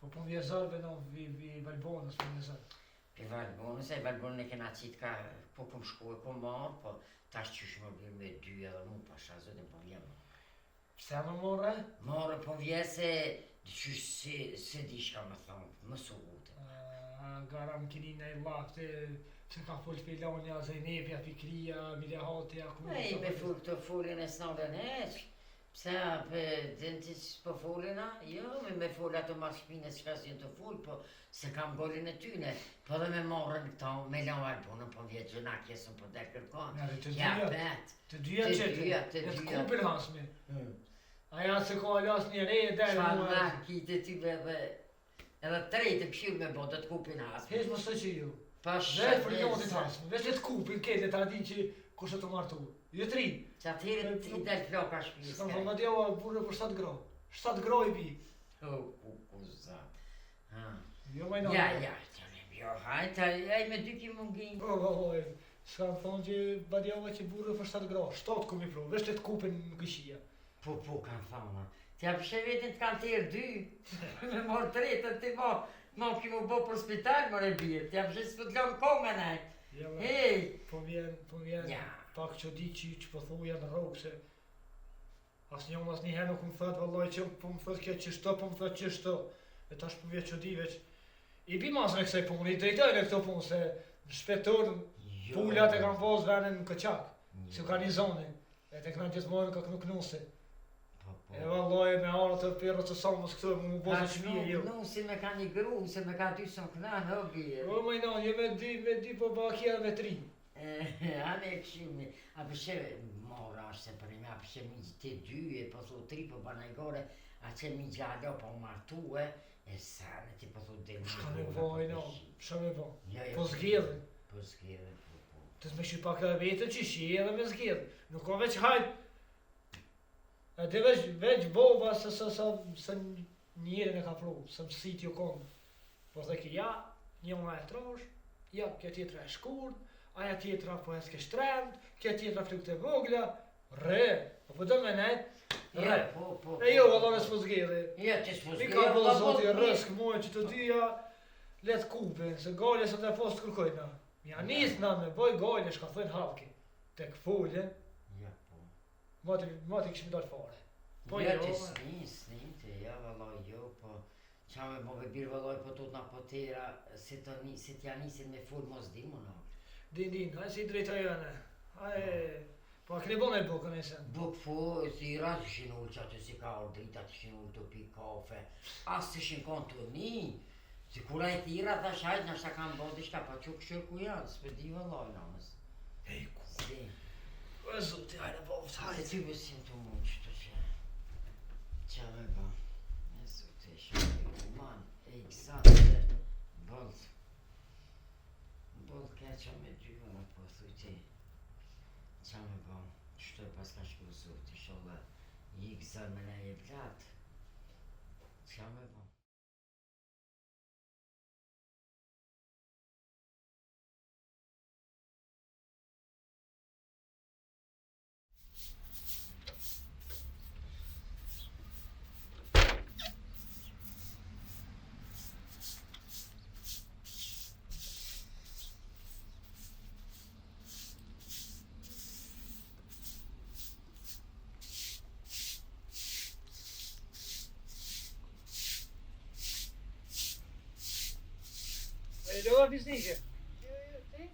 Po pun vjezërve në vi Valbonës, për vjezërve. Për Valbonës, e Valbonën e kena qitë ka, po këm shku e kom marë, po tash qysh më bërë me dy edhe mu pasha zëtën po vjemë. Pse më morë? Marë po vje se, qysh se di shka më thonë, më suhute. Gara më kini në i lafte, që ka full Filonja, Zajnepja, Fikria, Milehatja, E me full të fullin e s'nodën heq. Pse për dënti që po fullina? Jo, me full ato ma shpine që ka si të full, po se kam gollin e tyne. Po dhe me morën këta, me lanë Valbonën, po vjetë gjëna kjesën po dhe kërkon. Ja, bet. Të dyja qëtë, e të kupin hasmi. Aja se ka alas një re e dere Qa mua. markit e ty dhe edhe trejtë këshirë me bo, dhe të kupin hasmi. Hesh më së që ju. Pa Dhe shëtë për jotit hasmi, veç të kupin kete ta din që kushe të martu. Jo të rinë. që atëherë i del floka shpijës. S'kam thonë, ma djava burë për 7 gro. 7 gro i bi. O, kuzat. Jo ma i në. Ja, qëllim, jo, hajta, aj me dy ki mungin. S'kam thonë që ma djava që burë për 7 gro. 7 ku mi pru, veç të kupin në këshia. Po, kanë thonë. T'ja pëshe vetin t'kanë tjerë dy. Me morë tretën t'i mo ki mu bo për spital, more bje. T'ja pëshe s'po t'lonë kome nej. Hej! Po vjen, Ja. pak që di që po thuja në rrugë se as një herë nuk më thët vëllaj që po më thët kjo qështo, po më thët qështo. E tash po vjet që di veç. I bi mas në kësaj punë, i drejtojnë e këto punë se në shpetur pullat e kanë pas venin në këqak, që ka një zonë, e të këna gjithmonë ka knuse. E vëllaj me arët të pirë të samës këto më bozë shpije jo. Nuk si me ka një gru, se me ka dy son këna, no bje. O më ino, je me di po bakja me 3. Ane e këshimi, a përshë mora është se për ime, a përshë mi të dy, e po thu 3 për banajgore, a që mi gjallo po martu e sane ti po thu dhe një Shka me vaj, no, shka me vaj. Po Po zgjedhe. zgjedhe, po. Të s'me shu pak e vetën që shi edhe me zgjedhe. Nuk ka veç hajt. E dhe veç boba se njërin e ka pru, se mësit ju konë. Po dhe ki ja, një una e trosh, ja, kja tjetra e shkurt, aja tjetra po e s'ke shtrend, kja tjetra fluk të vogla, re, po do me net, re. Po. E jo, valla me s'po zgjedhe. Ja, ti s'po Mi zgjedhe. ka po zoti rësk muaj që të dyja, let kupin, se gale së të post kërkojna. Mja nis na me boj gale, shka thënë hapki. Tek foljen, Ja, po. mati kishmi dalë fare. Po Ja, jo, ti snite, ja, vallaj, jo, po. Qa me bove birë vallaj, po tut na potera, se t'ja nisin me full mos di mu no. din, hajë si drejta jene. Hajë, po a keni bon e bukën e sen. Buk po, si ras ishin ullë që aty si ka ordrita të ishin ullë të pi kafe, as të ishin kontu ni. Si kura e tira tha shajt nështë ta kam bodi shka pa që këshër ku janë, s'pe di vallaj namës. Ej, ku, Si, e zoti, hajde boft, se hajde. ty besim të muqë të që. Qa me ba, e zote shumë, man, e i kësate, bollë keqa me dy, po thuj ti. Qa me bo, shtoj pas ka shku zot, inshallah, i gëzër me ne e blat. Qa me bo? E do fisnike? Jo, ti?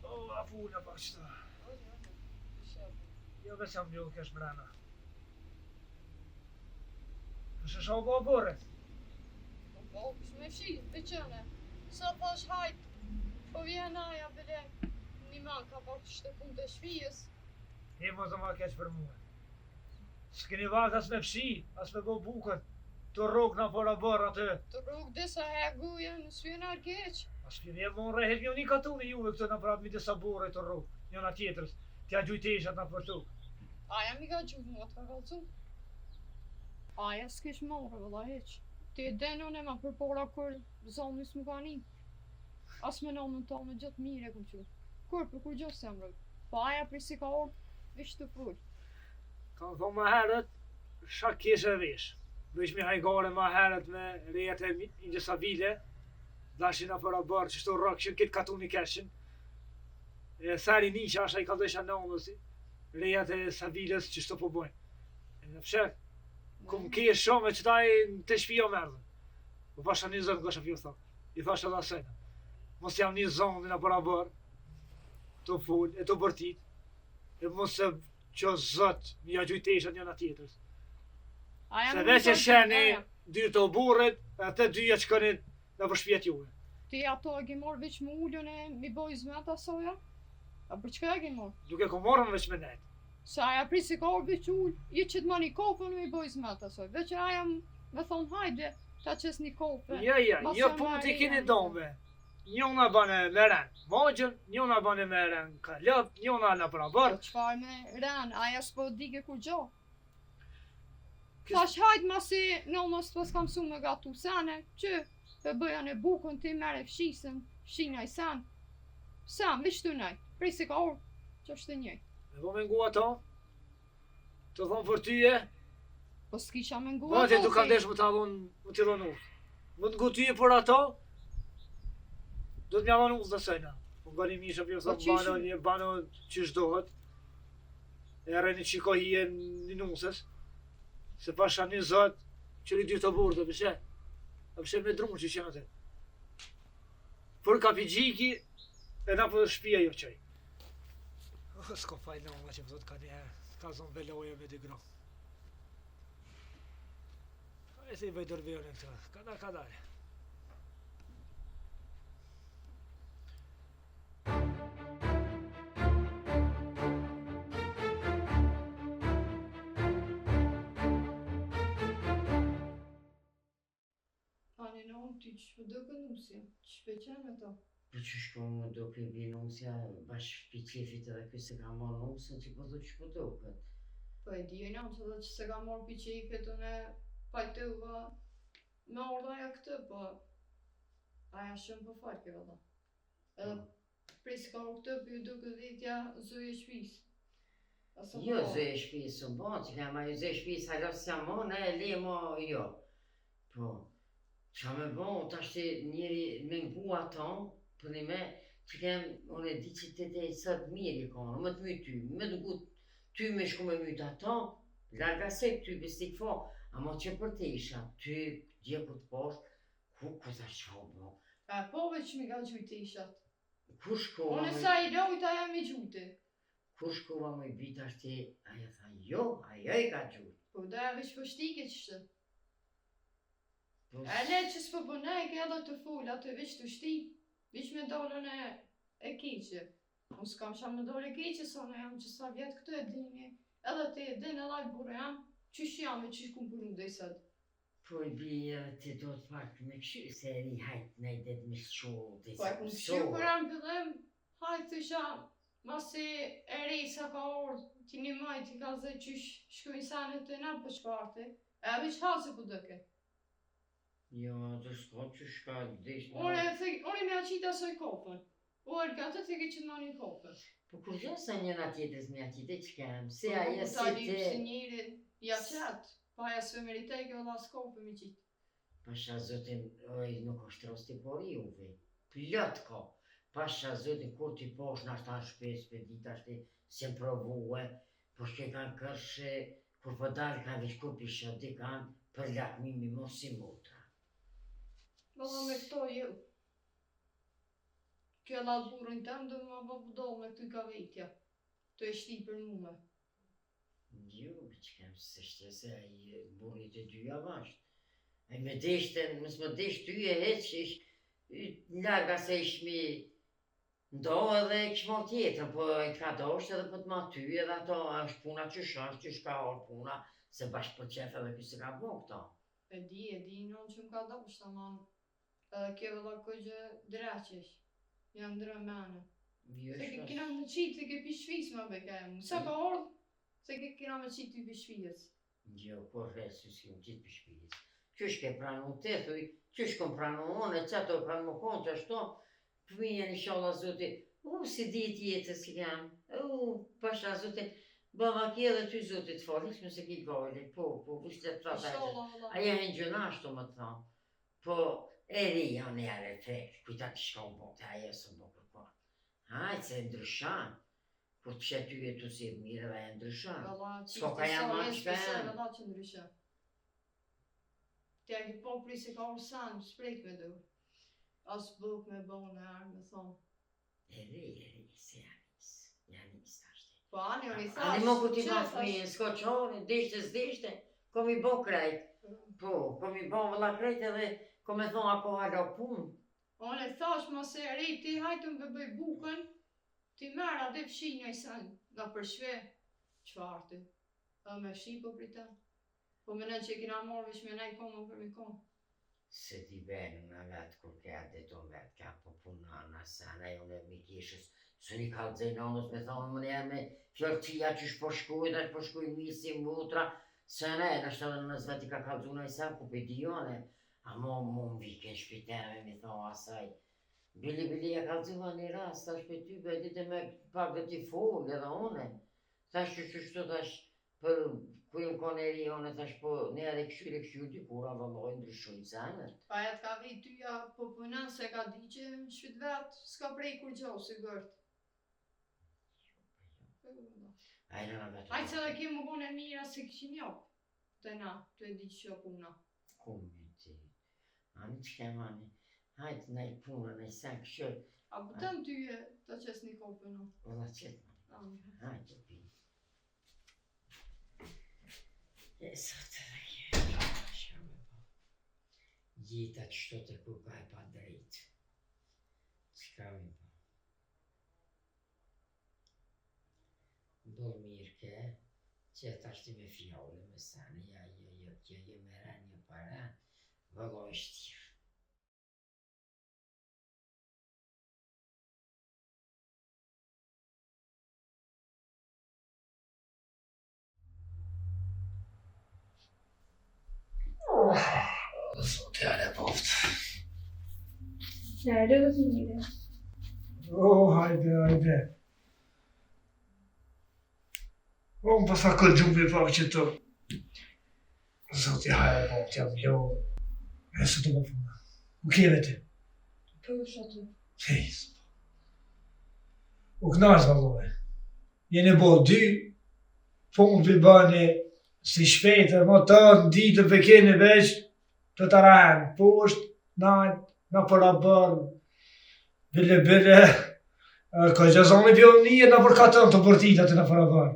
O, a puna pak qëta. Jo veç jam një kesh mrena. Është shau po bore? Po, kish me fshi, veçane. Sa pash hajt, po vjen aja bile një man ka pak shte punë të shpijës. E mos do ma keq për mua. S'keni vakt as me fshi, as me bo bukën. Të rrug na pora barë atë. Të rrug disa herguja në s'vjen keq. As për një mon rehet një një katuni juve këtë na prap mi disa bore të rrug. Njëna tjetërës. Tja gjujteshat na përtu. Aja mi ka gjujt mua të ka kalcu. Aja s'kish morë, vëlla heq. Ti e denon e ma përpora kur zonis më ka një. As me nonën tonë gjatë mire ku që. Kur për kur gjosë jam rëgë. Po aja për si ka orë, vish të full. Kam thonë ma herët, shak keshe vesh. Vesh mi hajgare ma herët me rejet e njësa vile. Dashin a para barë që shto rrakshin, kitë katuni keshin. E theri një që asha i ka dhesha nëmësi. Rejet e savilës që shto po bojnë. E në pshet, kum kesh shumë e qëtaj të shpia merdhën. Po pasha një zënë ka shafio thot. I thasha dhe asajna. Mos jam një zonë në para barë. Të full, e të bërtit. E mos se që zët një gjujteshat njëna tjetërës. Se veç e sheni dy të burrit, atë dyja që kënin në përshpjet juve. Ti ato e ke morë veç më ullën e mi boj zmet asoja? A për çka e ke morë? Duke ku morën veç me nejtë. Se aja prisi ka orë veç ullë, i qëtë ma një kofën mi boj zmet asoj. Veç e aja me thonë hajde, ta qes një kofën. Jo punë t'i kini dombe. Njona bane me ren magjën, njona bane me ren kalop, njona në prabar. Po qfar me ren, aja s'po dike kur gjo. Tash hajt ma si nënës të s'kam su me gatu sene, që të bëja në bukën ti mere fshisën, fshina i sen. Sen, vish të nej, prisi ka orë, që është të njëj. E po me ngu ato, të thonë për tyje, Po s'kisha me ngu bate du ka ndesh më t'i dhon ullë. Më të ngu tyje për ato, do t'mja dhon ullë dhe sejna. Më nga një misha për thonë bano që shdohet, e rreni që ka hije një nusës, se pasha një zot që një dy të burë të pëse, a pëse me drunë që qenë atë. Për kapigjiki, e na për shpia jo qaj. S'ko fajnë nga që më thot ka një herë, ka zonë veloje me dy gro. E se i bëj dërbjone këta, kadare. Ani në unë ti që shpëdo kënusja, që shpeqen e ta. Po që shko më do ke bi nusja, bash pi qefit edhe kjo se ka marrë nusën që po do që po do këtë. Po e di e në që dhe që se ka morë pi qefit unë e pajtova me ordaja këtë, po aja shumë po falë kjo dhe. Edhe pres ka orë këtë, për ju do këtë dhitja zëje shpis. Jo zëje shpis së bo, që ka ma ju zëje shpis halos jam mo, ne e le mo jo. Po, qa me bo, ta shte njeri me ngu ato, për një me, që kem, unë e di që të te sot mirë i konë, më të mytë ty, më të ngu ty me shku me mytë ato, larga se ty bestik fo, ama që për te isha, ty, dje ku të poshtë, ku ta qo bo. E po veç mi ka gjujtë ishat. Ku shkova Unë sa i lojt aja mi gjujtë. Ku shkova me bita shte, aja tha jo, ajo i ka gjujtë. Po da veç po shtike qështë. Po, E le që s'po bënej ke edhe të full, atë veç të shti, veç me dollën e keqe. Unë s'kam qa me dollë e keqe, sa në jam që sa vjetë këtë e dini, edhe te e din edhe i burë jam, qysh jam e qysh kum përru dhe i sëtë. po i bia ti do të pak me këshy, se eri hajt ne i det me shqo, dhe i Po e kum këshu për jam pëllim, hajtë të isha Masi e ri sa ka orë, ti një majt i ka zë qysh shkojnë sanet të na për shparti. E vi qhasi ku dëke. Jo, të s'ka që shka desh Unë me aqita soj kopën. O, e rgatë të ke që në një kopën. Po kur vjen sa njëna tjetës me aqite që kem, se Po, aja si tani te... si njëri, ja qatë. Pa ja së meritej kjo la skopën me qitë. Pasha zotin, oj, nuk është rosti por juve. Plot ka. Pasha zotin, kur ti posh në ashta shpes për dit ashti, se më provue, po shke kanë kërshë, kur po dalë kanë veç kur pisha di kanë, për lakmimi mos si motra. Valla me këto ju. Kjo la burën tëmë dhe më bë budohë me këtë ka vetja. Të e shti për mume. Jo, që kem se shte se i burit e dyja vasht. E me deshten, mësë më desht ty e heq, larga se ishmi ndo edhe këshmon tjetër, po e ka dosht edhe po të ma ty edhe ato është puna që shka orë puna, se bashkë për qef edhe kësë ka bo këto. E di, non që më ka dosht, aman ke vëlla këgjë dreqesh, janë drëmene. Se ke kina me qitë, se ke pishvis ma beke e mu. Sa ka orë, se ke kina me qitë i pishvis. Jo, por resu si më qitë pishvis. Qysh ke pranu të thuj, qysh kom pranu one, që ato kanë më konë që ashto, pëmija një shala zote, si dit jetës ki jam, pasha zote, baba ki edhe ty zote të falis, më se ki gajle, po, vishte të pratajtë. Aja e në gjëna ashtu më të thamë, po, e ri janë e are fek, kujta të shka u bote, aja së më kërkua. Hajtë se ndryshan, kur të shetë ty e tu si mire dhe e ndryshan. S'ko ka janë ma qëka janë. Valla që ndryshan. Tja ki popri se ka orë sanë, shprejt me du. As buk me bonë e arë me thonë. E ri, se janis tashti. Po ani o i thash, Ani mo ku ti ma fëmijën, s'ko qore, deshte, kom i bo krejt. Po, kom i bo vëlla krejt edhe kom e thonë ako halo punë. Unë e thash ma se rej ti hajtu më bëj bukën, ti merë atë fshinja i sanë, nga përshve, qfarti. A me fshi po prita. Po me në që e kina morë vish me nej komën për mi komë. Se ti benë në vetë kur ke adeton vetë, ka po puna në sana, jo në mi kishës, së një kalë zëjnonës me thonë më njerë me fjallëtia që shpo shkuj misi mutra, se ne, nështë edhe në zveti ka kalëzuna i sa, ku pe dione, a mo më vike në shpiteme, mi thonë asaj. Bili ja kalëzuna një rast, thash pe ty, be dite me pak dhe ti folë edhe one, thash që shtu thash, për ku jëmë kone e ri, one thash po, ne edhe këshyre dikura vëlloj ndryshojnë zanët. Pa ja t'ka vej tyja po punën se ka di që shpit vetë, s'ka prej kur gjohë, sigurt. Hajtë se dhe kemë më kone mira se këshin jopë, të na, të e di që puna. Kumë ti, ani që kemë ani, hajtë nej puna, nej sen këshër. A pëtën tyje të qes një kopë në? Ola qëtë, hajtë pi. E sot edhe jetë, shame po. Jeta qëto të kuka e pa drejtë. Qka mi po. Bërë mirë ke, që të ashti me fjallë me sanë, jo, kjo je me rënë një para, vëlloj shtirë. Sot e ale poftë. Nerede kızım yine? Hajde. Unë përsa këtë gjumë pak që të... Zoti hajde poftë, jam jo... E së të më puna. U kjeve ti? Përsh aty. Hej, u knarës vallove. Jeni bo dy, punë për bani, si shpejtë, më të ditë për keni veç, të të rajnë, poshtë, najtë, në për a bërë, bile, ka gjazoni vjohë një, në për katën të bërtitat në për a bërë.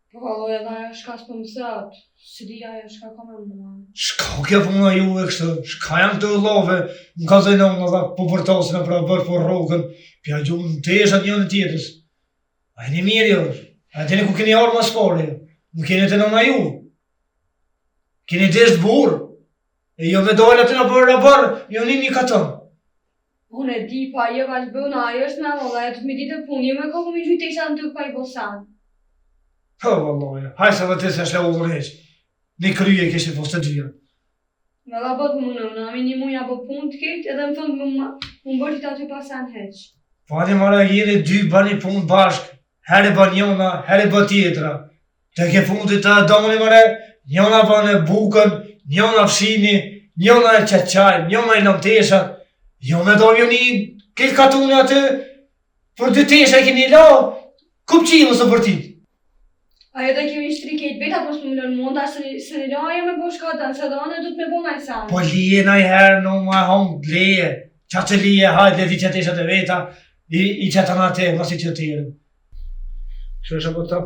Po valloj edhe ajo shka s'po më thot, si di ajo shka ka me mua. Shka kjo puna ju e kështë, shka janë të love, më ka zëjnon edhe po bërtosin në për a bërë për rogën, pja gjumë në teshat një në tjetës. A e një mirë jo, a e tini ku keni arë më spore, më keni të nëna ju. Keni desh të burë, e jo me dojnë aty në për a bërë, jo një katën. Unë e di, pa ajo Valbona, ajo është me molla, e të me ditë punë, jo me kohë me gjujtë isha në të pa i bosan. Po, vallahi, hajse dhe ti se shle u vërheq. Një kryje kështë i postë të dhja. Me la bot më në, a mi një muja bo punë të ketë, edhe më thënë më bërti të aty pasan heq. Pani mara jeni dy bani punë bashkë. Herë bën njona, herë bën tjetra. Te ke fundit të domoni mare, njona bën e bukën, njona fshini, njona e qaqaj, njona e nëmtesha. Jo me do një këtë katune aty, për dy tesha e keni la, kupqimë së vërtit. Ajo dhe kemi shtri ketë beta, pos më mëllon munda, se në la ajo me bo shkatan, se da në du të me bo najë sanë. Po lije na i herë në ma hongë, leje. Qa të lije, hajde, le di që teshat e veta, i që të në te, mësi që të tjerën. Që është po të,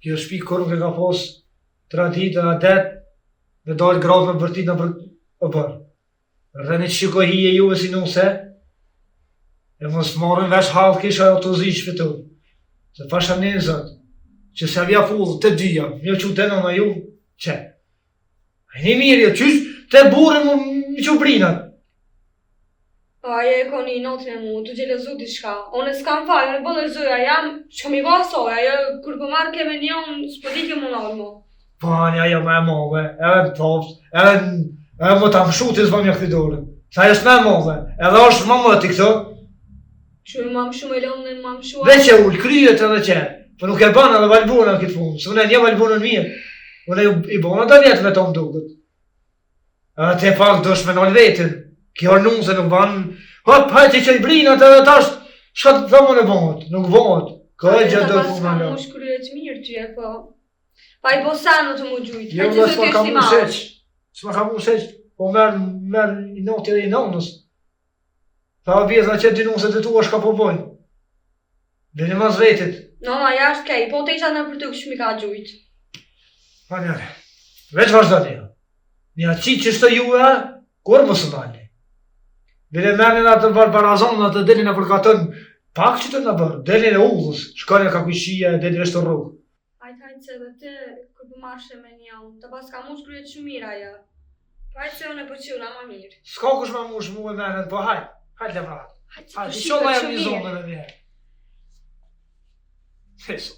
kjo shpi kërë nuk e ka pos, 3 ditë në det, me dalë gradë me vërtit në bërë. Rëni që shiko hije juve si nuse, e mos marrin vesh halë kisha e të zi shpitu. Se pasha një zëtë, që se avja fullë të dyja, një që të në ju, që? A një mirë, qysh të burë më që brinat. Aja e koni i notën e mu, të gjelëzu di shka. Unë s'kam falë, në bëllë zëja, jam që kam i basoj, ajo kur për marrë keme njën, s'po di ke më nërë mu. Pani, ajo me move, edhe në topës, edhe më të mshu të zbëm një këti dorën. Sa është me move, edhe është më më të këto. Që më mshu me lënë, më mshu... Veq e ullë, kryet edhe që, për nuk e banë edhe valbuna këtë punë, se unë e një valbunën mirë. Unë i bona të vjetë me tonë dukët. Edhe te pak do shme nëllë vetën, kjo arnunë se nuk banë, hop, hajtë që i brinat edhe tash, shka të thëmë në bëhët, nuk bëhët. Ka e gjë do punë në. Mush kryet mirë që e po. Pa i bosanë të mu gjujtë, Jo, dhe s'ma ka mu sheq, s'ma ka mu sheq, po merë i noti edhe i nonës. Tha vjezna që dinuset e tua shka po bojnë. Bini mas vetit. Nona, jashtë kej, po të isha në për të këshmi ka gjujtë. Pa njëre, veç vazhda një. Një qitë që shtë juve, kur më së nalli. Bini mernin atë barazon, atë delin e përkatën, pak që të në bërë, delin e ullës, shkane ka kushia e delin e shtë rrugë. Hajtë se dhe të kur për marshe me një, të pas ka mush kryet shumë mirë ajo. Hajtë se unë e përqyuna ma mirë. S'ka kush ma mush mu e menet, po hajtë le vratë. Hajtë se Hajtë, përqyuna shola jam shumë një mirë. zonë dhe një. Fesu.